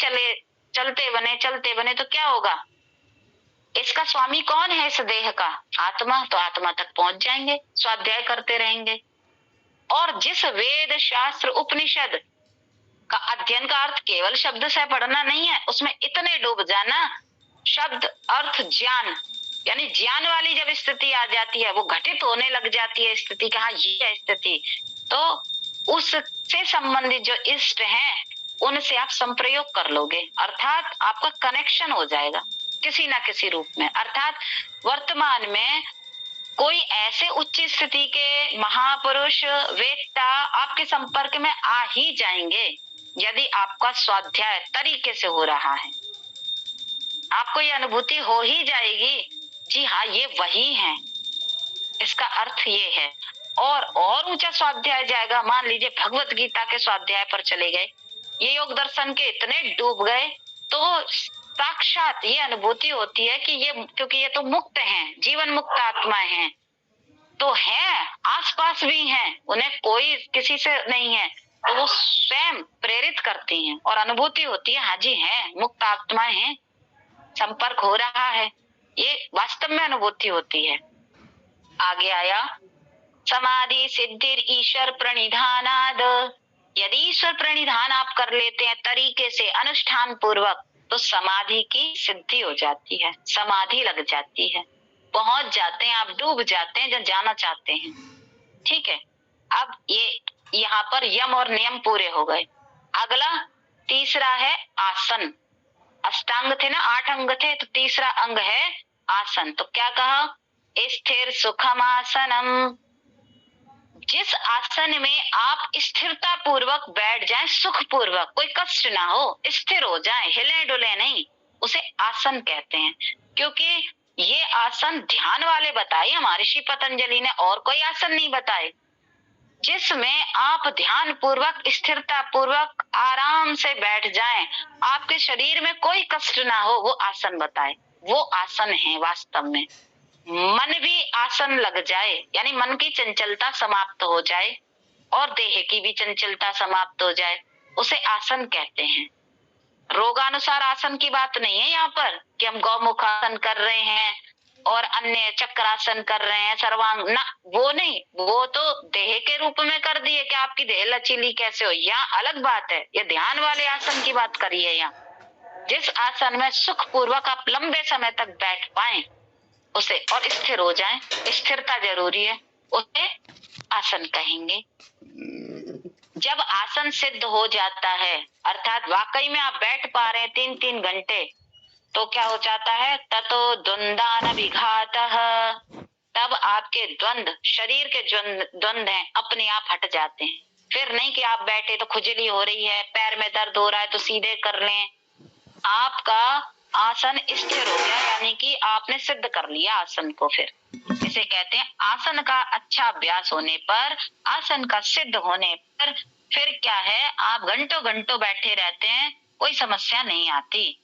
चलते बने तो क्या होगा, इसका स्वामी कौन है इस देह का, आत्मा, तो आत्मा तक पहुंच जाएंगे, स्वाध्याय करते रहेंगे। और जिस वेद शास्त्र उपनिषद का अध्ययन का अर्थ केवल शब्द से पढ़ना नहीं है, उसमें इतने डूब जाना, शब्द अर्थ ज्ञान, यानी ज्ञान वाली जब स्थिति आ जाती है, वो घटित होने लग जाती है स्थिति, कहा ये है स्थिति, तो उससे संबंधित जो इष्ट हैं उनसे आप संप्रयोग कर लोगे, अर्थात आपका कनेक्शन हो जाएगा किसी ना किसी रूप में। अर्थात वर्तमान में कोई ऐसे उच्च स्थिति के महापुरुष वेत्ता आपके संपर्क में आ ही जाएंगे यदि आपका स्वाध्याय तरीके से हो रहा है। आपको ये अनुभूति हो ही जाएगी, जी हाँ ये वही है, इसका अर्थ ये है। और ऊंचा स्वाध्याय जाएगा, मान लीजिए भगवत गीता के स्वाध्याय पर चले गए, ये योग दर्शन के इतने डूब गए, तो साक्षात ये अनुभूति होती है कि ये, क्योंकि ये तो मुक्त हैं, जीवन मुक्त आत्माएं हैं, तो हैं, आसपास भी हैं, उन्हें कोई किसी से नहीं है, तो वो स्वयं प्रेरित करती हैं और अनुभूति होती है, हाँ जी हैं, मुक्त आत्माएं हैं, संपर्क हो रहा है, ये वास्तव में अनुभूति होती है। आगे आया समाधि सिद्धिर ईश्वर प्रणिधानाद, यदि ईश्वर प्रणिधान आप कर लेते हैं तरीके से अनुष्ठान पूर्वक, तो समाधि की सिद्धि हो जाती है, समाधि लग जाती है, पहुंच जाते हैं आप, डूब जाते हैं जब जाना चाहते हैं, ठीक है। अब ये यहाँ पर यम और नियम पूरे हो गए। अगला तीसरा है आसन, अष्टांग थे ना, 8 अंग थे, तो तीसरा अंग है आसन। तो क्या कहा, स्थिर सुखम आसनम, जिस आसन में आप स्थिरता पूर्वक बैठ जाएं, सुख पूर्वक, कोई कष्ट ना हो, स्थिर हो जाएं, हिले डुले नहीं, उसे आसन कहते हैं। क्योंकि ये आसन ध्यान वाले बताए हमारे ऋषि पतंजलि ने, और कोई आसन नहीं बताए। जिसमें आप ध्यान पूर्वक, स्थिरता पूर्वक आराम से बैठ जाएं, आपके शरीर में कोई कष्ट ना हो, वो आसन बताए। वो आसन है वास्तव में। मन भी आसन लग जाए, यानी मन की चंचलता समाप्त हो जाए और देह की भी चंचलता समाप्त हो जाए, उसे आसन कहते हैं। रोगानुसार आसन की बात नहीं है यहाँ पर कि हम गौमुख आसन कर रहे हैं और अन्य चक्रासन कर रहे हैं, सर्वांग ना, वो नहीं, वो तो देह के रूप में कर दिए कि आपकी देह लचीली कैसे हो, यहाँ अलग बात है। ये ध्यान वाले आसन की बात करिए यहाँ। जिस आसन में सुख पूर्वक आप लंबे समय तक बैठ पाए उसे, और स्थिर हो जाएं, स्थिरता जरूरी है, उसे आसन कहेंगे। जब आसन सिद्ध हो जाता है, अर्थात वाकई में आप बैठ पा रहे हैं 3-3 घंटे, तो क्या हो जाता है, ततो द्वंद्वान विघातः, तब आपके द्वंद, शरीर के द्वंद हैं, अपने आप हट जाते हैं। फिर नहीं कि आप बैठे तो खुजली हो रही है, पैर में दर्द हो रहा है तो सीधे कर लें, आपका आसन स्थिर हो गया, यानी कि आपने सिद्ध कर लिया आसन को। फिर इसे कहते हैं आसन का अच्छा अभ्यास होने पर, आसन का सिद्ध होने पर फिर क्या है, आप घंटों घंटों बैठे रहते हैं, कोई समस्या नहीं आती।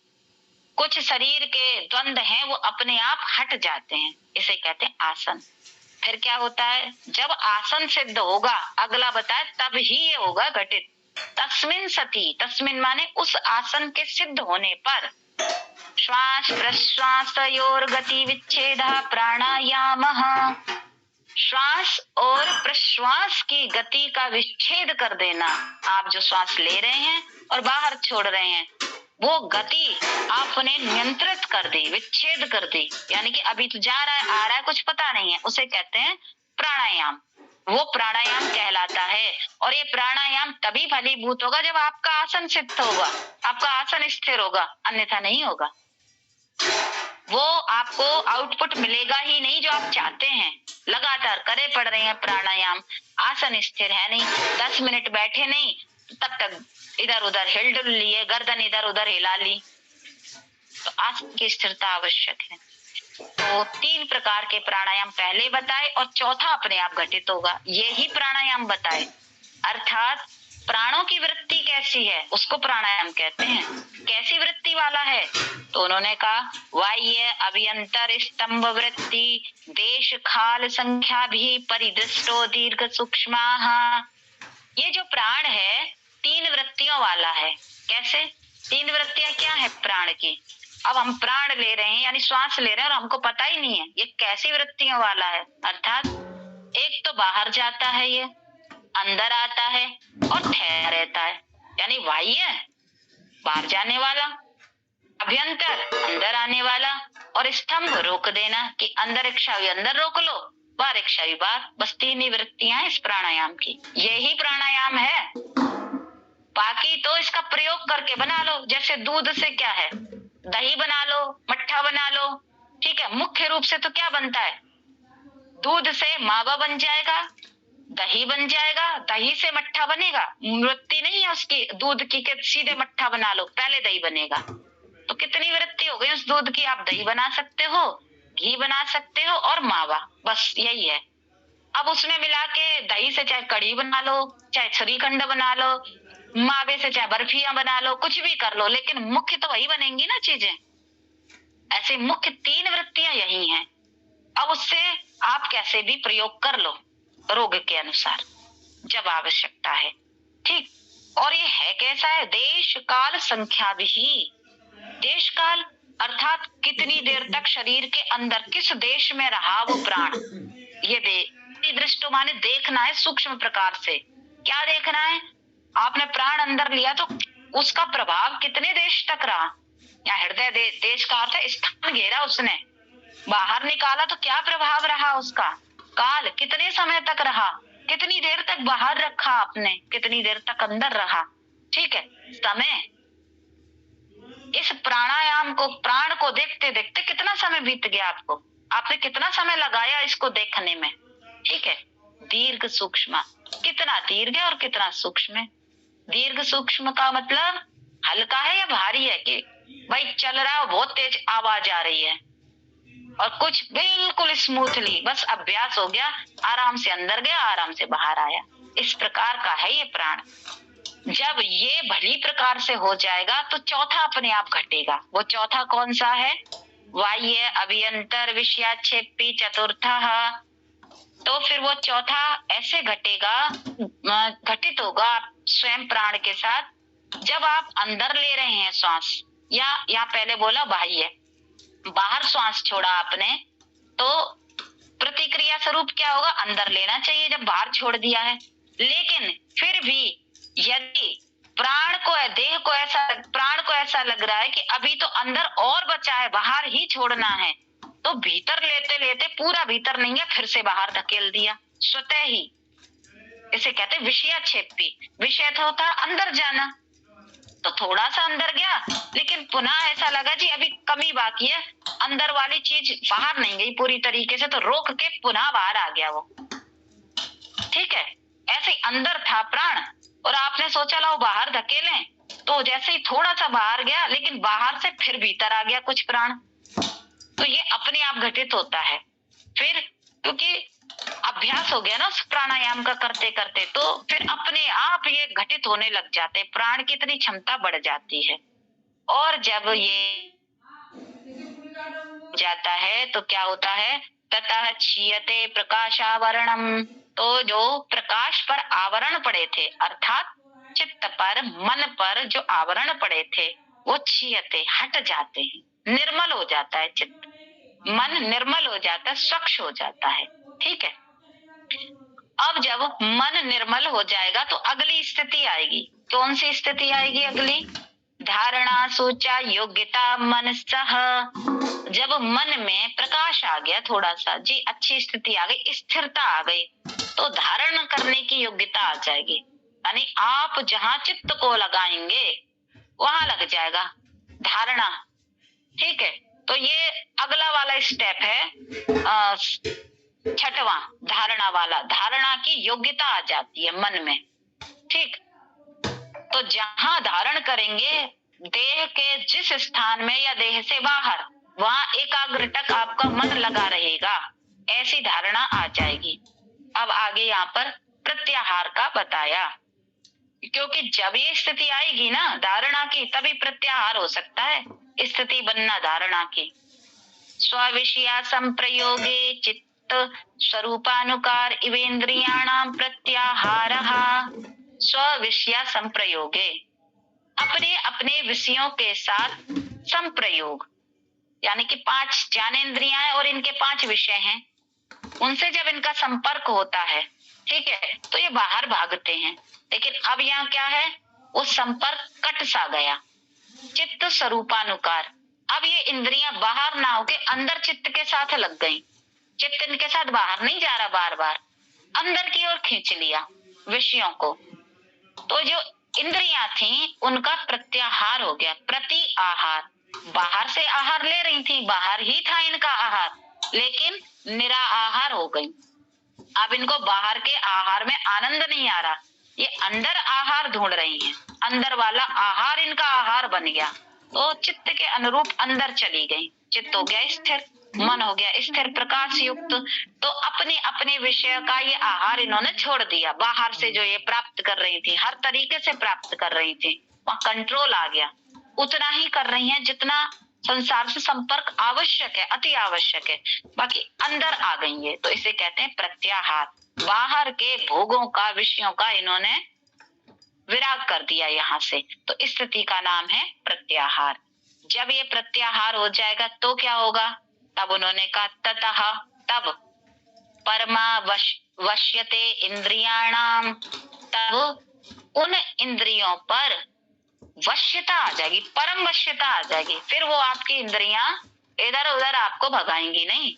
कुछ शरीर के द्वंद हैं वो अपने आप हट जाते हैं, इसे कहते हैं आसन। फिर क्या होता है, जब आसन सिद्ध होगा, अगला बताए, तब ही ये होगा घटित। तस्मिन सति, तस्मिन माने उस आसन के सिद्ध होने पर, श्वास प्रश्वासयोर गति विच्छेदः प्राणायामः, श्वास और प्रश्वास की गति का विच्छेद कर देना। आप जो श्वास ले रहे हैं और बाहर छोड़ रहे हैं, वो गति आपने नियंत्रित कर दी, विच्छेद कर दी, यानी कि अभी तो जा रहा है, आ रहा है, कुछ पता नहीं है, उसे कहते हैं प्राणायाम। वो प्राणायाम कहलाता है। और ये प्राणायाम तभी फलीभूत होगा जब आपका आसन सिद्ध होगा, आपका आसन स्थिर होगा, अन्यथा नहीं होगा। वो आपको आउटपुट मिलेगा ही नहीं जो आप चाहते हैं। लगातार करे पड़ रहे हैं प्राणायाम, आसन स्थिर है नहीं, 10 मिनट बैठे नहीं, तब तक इधर उधर हिल डुल लिए, गर्दन इधर उधर हिला ली, तो आसन की स्थिरता आवश्यक है। तो 3 प्रकार के प्राणायाम पहले बताए और चौथा अपने आप घटित होगा, ये ही प्राणायाम बताए। अर्थात प्राणों की वृत्ति कैसी है उसको प्राणायाम कहते हैं। कैसी वृत्ति वाला है, तो उन्होंने कहा बाह्य अभ्यंतर स्तंभ वृत्ति देश काल संख्या भी परिदृष्टो दीर्घ सूक्ष्म। ये जो प्राण है 3 वृत्तियों वाला है। कैसे 3 वृत्तियां क्या है प्राण की, अब हम प्राण ले रहे हैं यानी श्वास ले रहे हैं और हमको पता ही नहीं है ये कैसी वृत्तियों वाला है। अर्थात एक तो बाहर जाता है, ये अंदर आता है और ठहरा रहता है, यानी बाह्य बाहर जाने वाला, अभ्यंतर अंदर आने वाला, और स्तंभ रोक देना कि अंदर इच्छा हुई अंदर रोक लो, बाहर इच्छा हुई बाहर। बस 3 ही वृत्तियां हैं इस प्राणायाम की, यही प्राणायाम है। बाकी तो इसका प्रयोग करके बना लो, जैसे दूध से क्या है, दही बना लो, मट्ठा बना लो, ठीक है। मुख्य रूप से तो क्या बनता है, दूध से मावा बन जाएगा, दही बन जाएगा, दही से मट्ठा बनेगा। वृत्ति नहीं है उसकी दूध की कि सीधे मट्ठा बना लो, पहले दही बनेगा। तो कितनी वृत्ति हो गई उस दूध की, आप दही बना सकते हो, घी बना सकते हो और मावा, बस यही है। अब उसमें मिला के दही से चाहे कढ़ी बना लो, चाहे श्रीखंड बना लो, मावे से चाहे बर्फियां बना लो, कुछ भी कर लो, लेकिन मुख्य तो वही बनेंगी ना चीजें। ऐसे मुख्य 3 वृत्तियां यही हैं। अब उससे आप कैसे भी प्रयोग कर लो रोग के अनुसार जब आवश्यकता है, ठीक। और ये है कैसा है, देश काल संख्या भी। देश काल अर्थात कितनी देर तक शरीर के अंदर किस देश में रहा वो प्राण, ये दृष्टि माने देखना है सूक्ष्म प्रकार से। क्या देखना है, आपने प्राण अंदर लिया तो उसका प्रभाव कितने देश तक रहा, या हृदय देश का अर्थ है स्थान घेरा उसने, बाहर निकाला तो क्या प्रभाव रहा उसका, काल कितने समय तक रहा, कितनी देर तक बाहर रखा आपने, कितनी देर तक अंदर रहा, ठीक है। समय इस प्राणायाम प्राण को देखते देखते कितना समय बीत गया आपको, आपने कितना समय लगाया इसको देखने में। ठीक है, दीर्घ सूक्ष्म, कितना दीर्घ है और कितना सूक्ष्म है। दीर्घ सूक्ष्म का मतलब हल्का है या भारी है, कि भाई चल रहा है बहुत तेज आवाज आ रही है, और कुछ बिल्कुल स्मूथली, बस अभ्यास हो गया, आराम से अंदर गया आराम से बाहर आया। इस प्रकार का है ये प्राण। जब ये भली प्रकार से हो जाएगा तो चौथा अपने आप घटेगा। वो चौथा कौन सा है? बाह्य अभियंतर विषयाक्षेपी चतुर्थ। तो फिर वो चौथा ऐसे घटेगा, घटित होगा स्वयं प्राण के साथ, जब आप अंदर ले रहे हैं श्वास, या पहले बोला बाह्य, बाहर श्वास छोड़ा आपने, तो प्रतिक्रिया स्वरूप क्या होगा? अंदर लेना चाहिए जब बाहर छोड़ दिया है। लेकिन फिर भी यदि प्राण को ऐसा लग रहा है कि अभी तो अंदर और बचा है, बाहर ही छोड़ना है, तो भीतर लेते लेते पूरा भीतर नहीं है, फिर से बाहर धकेल दिया स्वतः ही। इसे कहते हैं विषयाक्षेपी। विषय तो होता है अंदर जाना, तो थोड़ा सा अंदर गया, लेकिन पुनः ऐसा लगा जी अभी कमी बाकी है, अंदर वाली चीज बाहर नहीं गई पूरी तरीके से, तो रोक के पुनः बाहर आ गया वो। ठीक है, ऐसे अंदर था प्राण और आपने सोचा लो बाहर धकेलें, तो जैसे ही थोड़ा सा बाहर गया, लेकिन बाहर से फिर भीतर आ गया कुछ प्राण, तो ये अपने आप घटित होता है। फिर क्योंकि अभ्यास हो गया ना उस प्राणायाम का करते करते, तो फिर अपने आप ये घटित होने लग जाते, प्राण की इतनी क्षमता बढ़ जाती है। और जब ये जाता है तो क्या होता है? ततः क्षीयते प्रकाशावरणम। तो जो प्रकाश पर आवरण पड़े थे, अर्थात चित्त पर, मन पर जो आवरण पड़े थे, वो क्षीयते, हट जाते हैं, निर्मल हो जाता है चित्त, मन निर्मल हो जाता है, स्वच्छ हो जाता है। ठीक है, अब जब मन निर्मल हो जाएगा तो अगली स्थिति आएगी। कौन सी स्थिति आएगी अगली? धारणा सोचा योग्यता मनसः। जब मन में प्रकाश आ गया, थोड़ा सा जी अच्छी स्थिति आ गई, स्थिरता आ गई, तो धारण करने की योग्यता आ जाएगी। यानी आप जहां चित्त को लगाएंगे वहां लग जाएगा धारणा। ठीक है, तो ये अगला वाला स्टेप है, छठवां धारणा वाला। धारणा की योग्यता आ जाती है मन में। ठीक, तो जहां धारण करेंगे, देह के जिस स्थान में या देह से बाहर, वहां एकाग्र तक आपका मन लगा रहेगा, ऐसी धारणा आ जाएगी। अब आगे यहाँ पर प्रत्याहार का बताया, क्योंकि जब ये स्थिति आएगी ना धारणा की, तभी प्रत्याहार हो सकता है, स्थिति बनना धारणा की। स्विषया संप्रयोगे चित्त स्वरूपानुकार इवेन्द्रियाणाम प्रत्याहारः। स्विषया संप्रयोगे, अपने अपने विषयों के साथ संप्रयोग, यानी कि 5 ज्ञानेंद्रियां हैं और इनके 5 विषय हैं, उनसे जब इनका संपर्क होता है, ठीक है, तो ये बाहर भागते हैं। लेकिन अब यहाँ क्या है? वो संपर्क कट सा गया, चित्त स्वरूपानुकार। अब ये इंद्रियां बाहर ना होके अंदर चित्त के साथ लग गई, चित्त इनके साथ बाहर नहीं जा रहा, बार बार अंदर की ओर खींच लिया विषयों को। तो जो इंद्रियां थी उनका प्रत्याहार हो गया, प्रति आहार। बाहर से आहार ले रही थी, बाहर ही था इनका आहार, लेकिन निरा आहार हो गई। अब इनको बाहर के आहार में आनंद नहीं आ रहा, ये अंदर आहार ढूंढ रही हैं, अंदर वाला आहार इनका आहार बन गया, तो चित्त के अनुरूप अंदर चली गई। चित्त हो गया स्थिर, मन हो गया स्थिर प्रकाश युक्त। तो अपने अपने विषय का ये आहार इन्होंने छोड़ दिया। बाहर से जो ये प्राप्त कर रही थी, हर तरीके से प्राप्त कर रही थी, वहां कंट्रोल आ गया। उतना ही कर रही हैं जितना संसार से संपर्क आवश्यक है, अति आवश्यक है, बाकी अंदर आ गई है, तो इसे कहते हैं प्रत्याहार। बाहर के भोगों का, विषयों का इन्होंने विराग कर दिया यहाँ से, तो इस स्थिति का नाम है प्रत्याहार। जब ये प्रत्याहार हो जाएगा तो क्या होगा? तब उन्होंने कहा ततः, तब परमा वश्यते इंद्रियाणाम, तब उन इंद्रियों पर वश्यता आ जाएगी, परम वश्यता आ जाएगी। फिर वो आपकी इंद्रियां इधर उधर आपको भगाएंगी नहीं,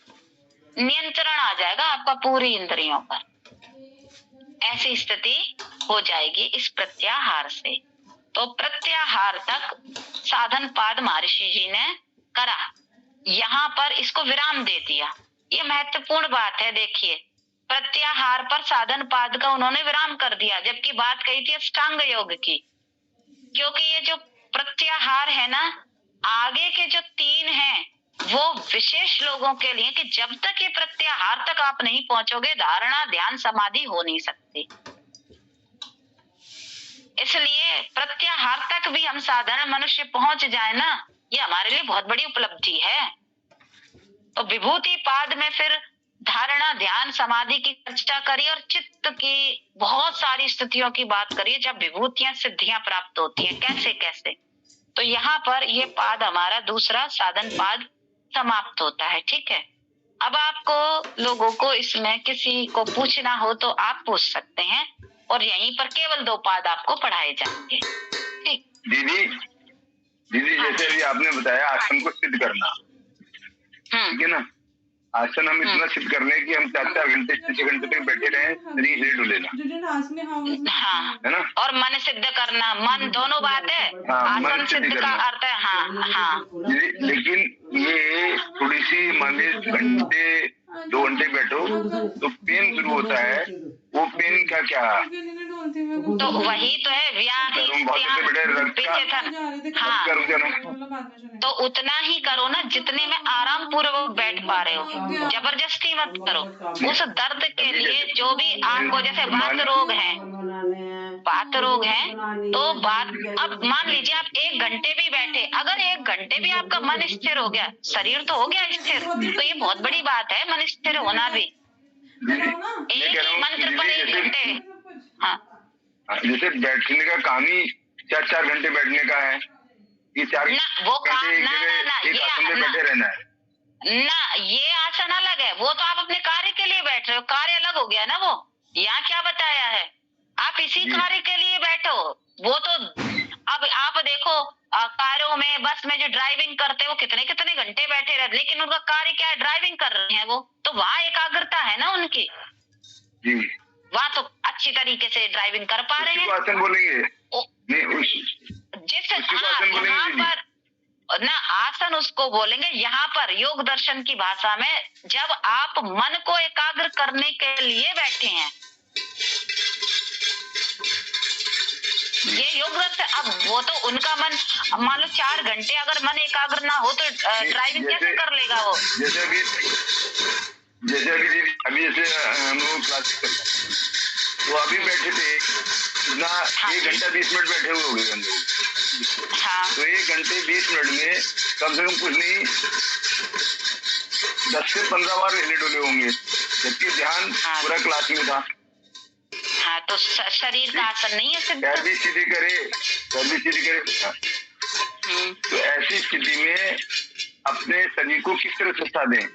नियंत्रण आ जाएगा आपका पूरी इंद्रियों पर। ऐसी स्थिति हो जाएगी इस प्रत्याहार से। तो प्रत्याहार तक साधन पाद महर्षि जी ने करा, यहाँ पर इसको विराम दे दिया। ये महत्वपूर्ण बात है। देखिए, प्रत्याहार पर साधन पाद का उन्होंने विराम कर दिया, जबकि बात कही थी अष्टांग योग की। क्योंकि ये जो प्रत्याहार है ना, आगे के जो 3 हैं वो विशेष लोगों के लिए, कि जब तक ये प्रत्याहार तक आप नहीं पहुंचोगे, धारणा ध्यान समाधि हो नहीं सकती। इसलिए प्रत्याहार तक भी हम साधारण मनुष्य पहुंच जाए ना, ये हमारे लिए बहुत बड़ी उपलब्धि है। तो विभूति पाद में फिर धारणा ध्यान समाधि की चर्चा करी और चित्त की बहुत सारी स्थितियों की बात करी जब विभूतियां सिद्धियां प्राप्त होती हैं, कैसे कैसे। तो यहाँ पर ये पाद हमारा दूसरा साधन पाद समाप्त होता है। ठीक है, अब आपको लोगों को इसमें किसी को पूछना हो तो आप पूछ सकते हैं, और यहीं पर केवल 2 पाद आपको पढ़ाए जाएंगे। ठीक दीदी, जैसे अभी आपने बताया आसन को सिद्ध करना, ठीक है ना। आसन हम इतना सिद्ध करने की हम 4-4 घंटे 6 घंटे तक बैठे रहे, शरीर हिले डुले ना। हाँ, है ना। और मन सिद्ध करना, मन दोनों बात है। आसन सिद्ध का अर्थ है हाँ। लेकिन ये थोड़ी सी मान लीजिए घंटे 2 घंटे बैठो तो पेन शुरू होता है, वो पेन का क्या? तो वही तो है व्याधि पीछे था। हाँ, तो उतना ही करो ना जितने में आराम पूर्वक बैठ पा रहे हो, जबरदस्ती मत करो। उस दर्द के लिए जो भी आपको, जैसे बात रोग है तो बात, अब मान लीजिए आप 1 घंटे भी बैठे, अगर 1 घंटे भी आपका मन स्थिर हो गया, शरीर तो हो गया स्थिर, तो ये बहुत बड़ी बात है मन स्थिर होना भी। एक ही मंत्र पर 1 घंटे। हाँ, जैसे बैठने का काम ही 4-4 घंटे बैठने का है, ये 4 वो काम एक आसन में बैठे रहना है ना। ये आसन अलग है, वो तो आप अपने कार्य के लिए बैठ रहे हो, कार्य अलग हो गया ना। वो यहाँ क्या बताया है, आप इसी कार्य के लिए बैठो। वो तो अब आप देखो कारों में, बस में जो ड्राइविंग करते हो कितने कितने घंटे बैठे रहते, लेकिन उनका कार्य क्या है, ड्राइविंग कर रहे हैं वो, तो वहाँ एकाग्रता है ना उनकी, वहाँ तो अच्छी तरीके से ड्राइविंग कर पा रहे हैं। आसन बोलेंगे जिस यहाँ पर ना आसन उसको बोलेंगे, यहाँ पर योग दर्शन की भाषा में जब आप मन को एकाग्र करने के लिए बैठे हैं, ये योग दर्शन। अब वो तो उनका मन, मान लो 4 घंटे अगर मन एकाग्र ना हो तो ड्राइविंग कैसे कर लेगा वो। जैसे अभी जैसे हम लोग क्लास कर रहे हैं, तो अभी बैठे थे ना, 1 घंटा 20 मिनट बैठे हुए हो गए हम लोग। तो 1 घंटे 20 मिनट में कम से कम कुछ नहीं 10 से 15 बार हिले डोले होंगे, जबकि ध्यान पूरा क्लास में था। हाँ, तो शरीर का आसन नहीं है, पैर भी सीधे करे। तो ऐसी स्थिति में अपने शरीर को किस तरह से साथ दें?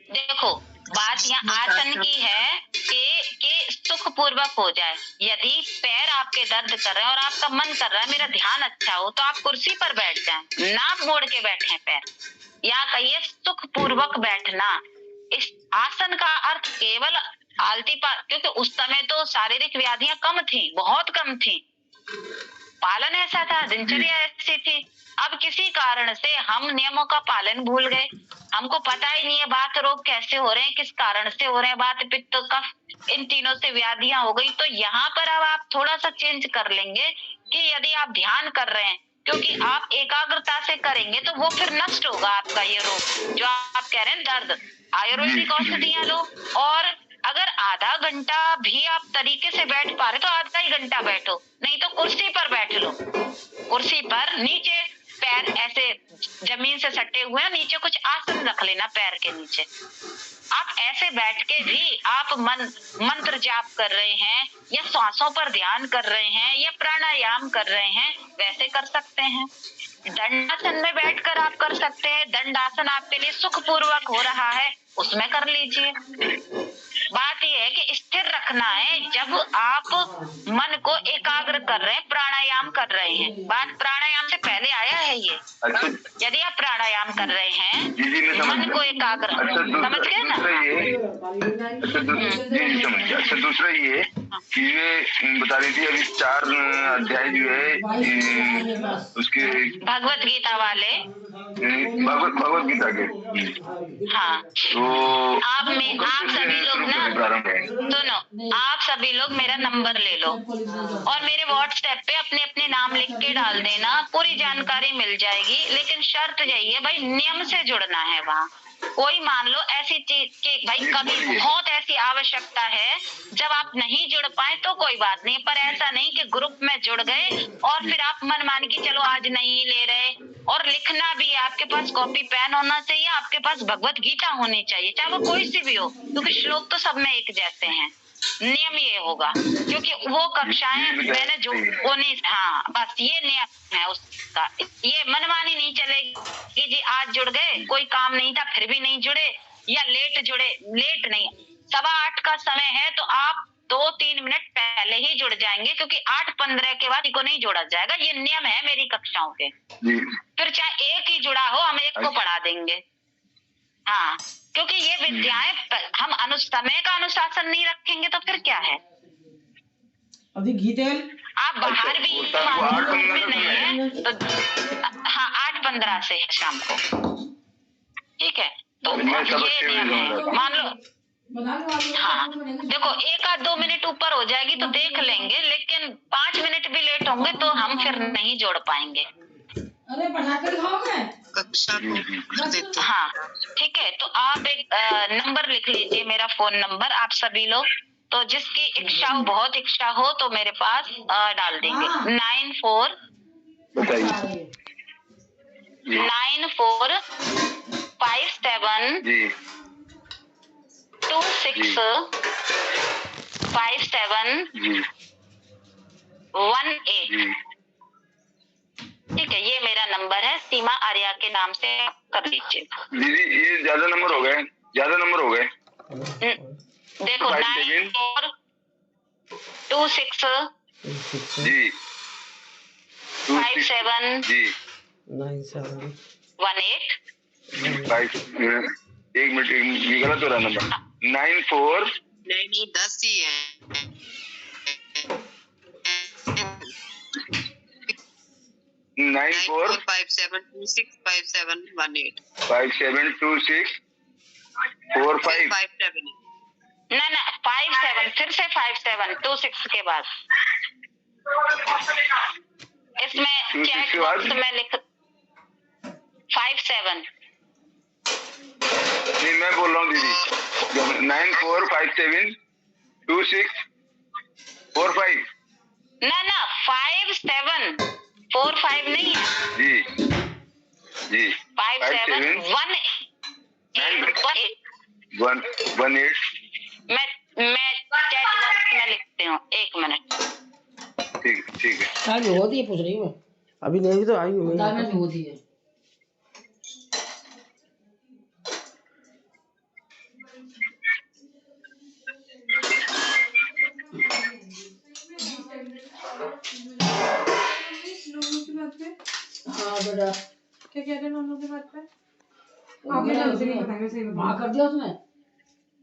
देखो, बात यहाँ आसन की है कि सुख पूर्वक हो जाए। यदि पैर आपके दर्द कर रहे हैं और आपका मन कर रहा है मेरा ध्यान अच्छा हो, तो आप कुर्सी पर बैठ जाएं, नाप मोड़ के बैठे पैर, या कहिए सुख पूर्वक बैठना। इस आसन का अर्थ केवल क्योंकि उस समय तो शारीरिक व्याधियां कम थी, बहुत कम थी, पालन ऐसा था, दिनचर्या ऐसी थी। अब किसी कारण से हम नियमों का पालन भूल गए, हमको पता ही नहीं है बात रोग कैसे हो रहे हैं, किस कारण से हो रहे हैं, बात पित्त कफ, इन तीनों से व्याधियां हो गई। तो यहाँ पर अब आप थोड़ा सा चेंज कर लेंगे कि यदि आप ध्यान कर रहे हैं, क्योंकि आप एकाग्रता से करेंगे तो वो फिर नष्ट होगा आपका ये रोग जो आप कह रहे हैं दर्द। आयुर्वेदिक औषधियां लो, और अगर आधा घंटा भी आप तरीके से बैठ पा रहे तो आधा ही घंटा बैठो, नहीं तो कुर्सी पर बैठ लो। कुर्सी पर नीचे पैर ऐसे जमीन से सटे हुए हैं, नीचे कुछ आसन रख लेना पैर के नीचे। आप ऐसे बैठ के भी आप मंत्र जाप कर रहे हैं, या श्वासों पर ध्यान कर रहे हैं, या प्राणायाम कर रहे हैं, वैसे कर सकते हैं। दंडासन में बैठकर आप कर सकते हैं, दंडासन आपके लिए सुखपूर्वक हो रहा है, उसमें कर लीजिए। बात यह है कि स्थिर रखना है। जब आप मन को एकाग्र कर रहे हैं, प्राणायाम कर रहे हैं, बात प्राणायाम से पहले आया है ये। यदि आप प्राणायाम कर रहे हैं, मन को एकाग्र, समझ गए ना। दूसरा ये ये बता रही थी अभी 4 अध्याय जो है उसके भगवत गीता वाले, भगवत गीता के। हाँ, तो आप सभी लोग ना सुनो, आप सभी लोग मेरा नंबर ले लो और मेरे व्हाट्सएप पे अपने अपने नाम लिख के डाल देना, पूरी जानकारी मिल जाएगी। लेकिन शर्त यही है भाई, नियम से जुड़ना है। वहाँ कोई मान लो ऐसी चीज के भाई कभी बहुत ऐसी आवश्यकता है जब आप नहीं जुड़ पाए तो कोई बात नहीं, पर ऐसा नहीं कि ग्रुप में जुड़ गए और फिर आप मन मान के चलो आज नहीं ले रहे। और लिखना भी है, आपके पास कॉपी पेन होना चाहिए, आपके पास भगवत गीता होनी चाहिए, चाहे वो कोई सी भी हो, क्योंकि श्लोक तो सब में एक जैसे हैं। नियम ये होगा, क्योंकि वो कक्षाएं मैंने जो वो नहीं, हाँ बस ये नियम है उसका। ये मनमानी नहीं चलेगी कि जी आज जुड़ गए, कोई काम नहीं था फिर भी नहीं जुड़े, या लेट जुड़े। लेट नहीं, 8:15 का समय है तो आप 2-3 मिनट पहले ही जुड़ जाएंगे, क्योंकि 8:15 के बाद को नहीं जोड़ा जाएगा। ये नियम है मेरी कक्षाओं के। फिर चाहे एक ही जुड़ा हो, हम एक को पढ़ा देंगे। हाँ, क्योंकि ये विद्याएं हम समय का अनुशासन नहीं रखेंगे तो फिर क्या है। अभी गीतेल आप बाहर भी नहीं है तो हाँ 8:15 से शाम को, ठीक है। तो ये नियम है, मान लो। हाँ देखो, 1-2 मिनट ऊपर हो जाएगी तो देख लेंगे, लेकिन 5 मिनट भी लेट होंगे तो हम फिर नहीं जोड़ पाएंगे। अरे पटाखे खाओगे कक्षा को कर देते। हाँ ठीक है, तो आप एक नंबर लिख लीजिए, मेरा फोन नंबर। आप सभी लोग तो जिसकी इच्छा हो, बहुत इच्छा हो तो मेरे पास डाल देंगे। 94 57 26 57 18। ठीक है, ये मेरा नंबर है, सीमा आर्या के नाम से कर लीजिए। दीदी ये ज्यादा नंबर हो गए। देखो 9426 जी 57 जी 97 18। एक मिनट, ये गलत हो रहा नंबर। 94 नहीं 10 ही है। 9457265718 5726 572645। ना 57, फिर से 5726 के बाद इसमें चैट बॉक्स में लिख 57। नहीं मैं बोल रहा हूँ दीदी, 94572645। ना 5745 नहीं है जी जी 5718। मैं चैट बॉक्स में लिखती हूँ, 1 मिनट। ठीक है। आज होती है, पूछ रही हूँ अभी नहीं तो आई हूँ होती है। हाँ बेटा क्या कह रहे हैं नोनू की बात पे? हाँ कर दिया उसने।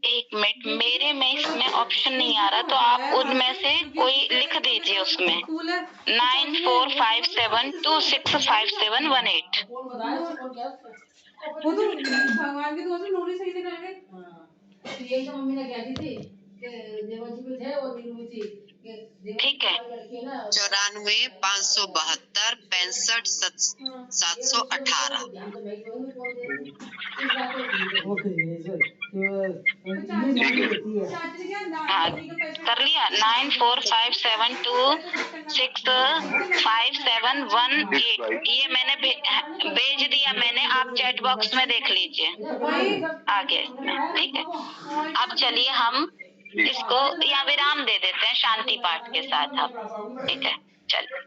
1 मिनट, मेरे में इसमें ऑप्शन नहीं आ रहा, तो आप उनमें से कोई लिख दीजिए उसमें 9457265718। वो तो भगवान के दोस्त नोनी सही से कर गए। यही तो मम्मी ने कहती थी कि देवाजी में थे और नीरू में थी। ठीक है, 94 572 65 718। हाँ कर लिया। 9457265718। ये मैंने भेज दिया मैंने, आप चैट बॉक्स में देख लीजिए आगे इसमें। ठीक है, अब चलिए हम इसको या विराम दे देते हैं शांति पाठ के साथ हम। ठीक है, चलिए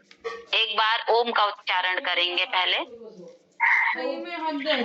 एक बार ओम का उच्चारण करेंगे पहले। सही में हद है।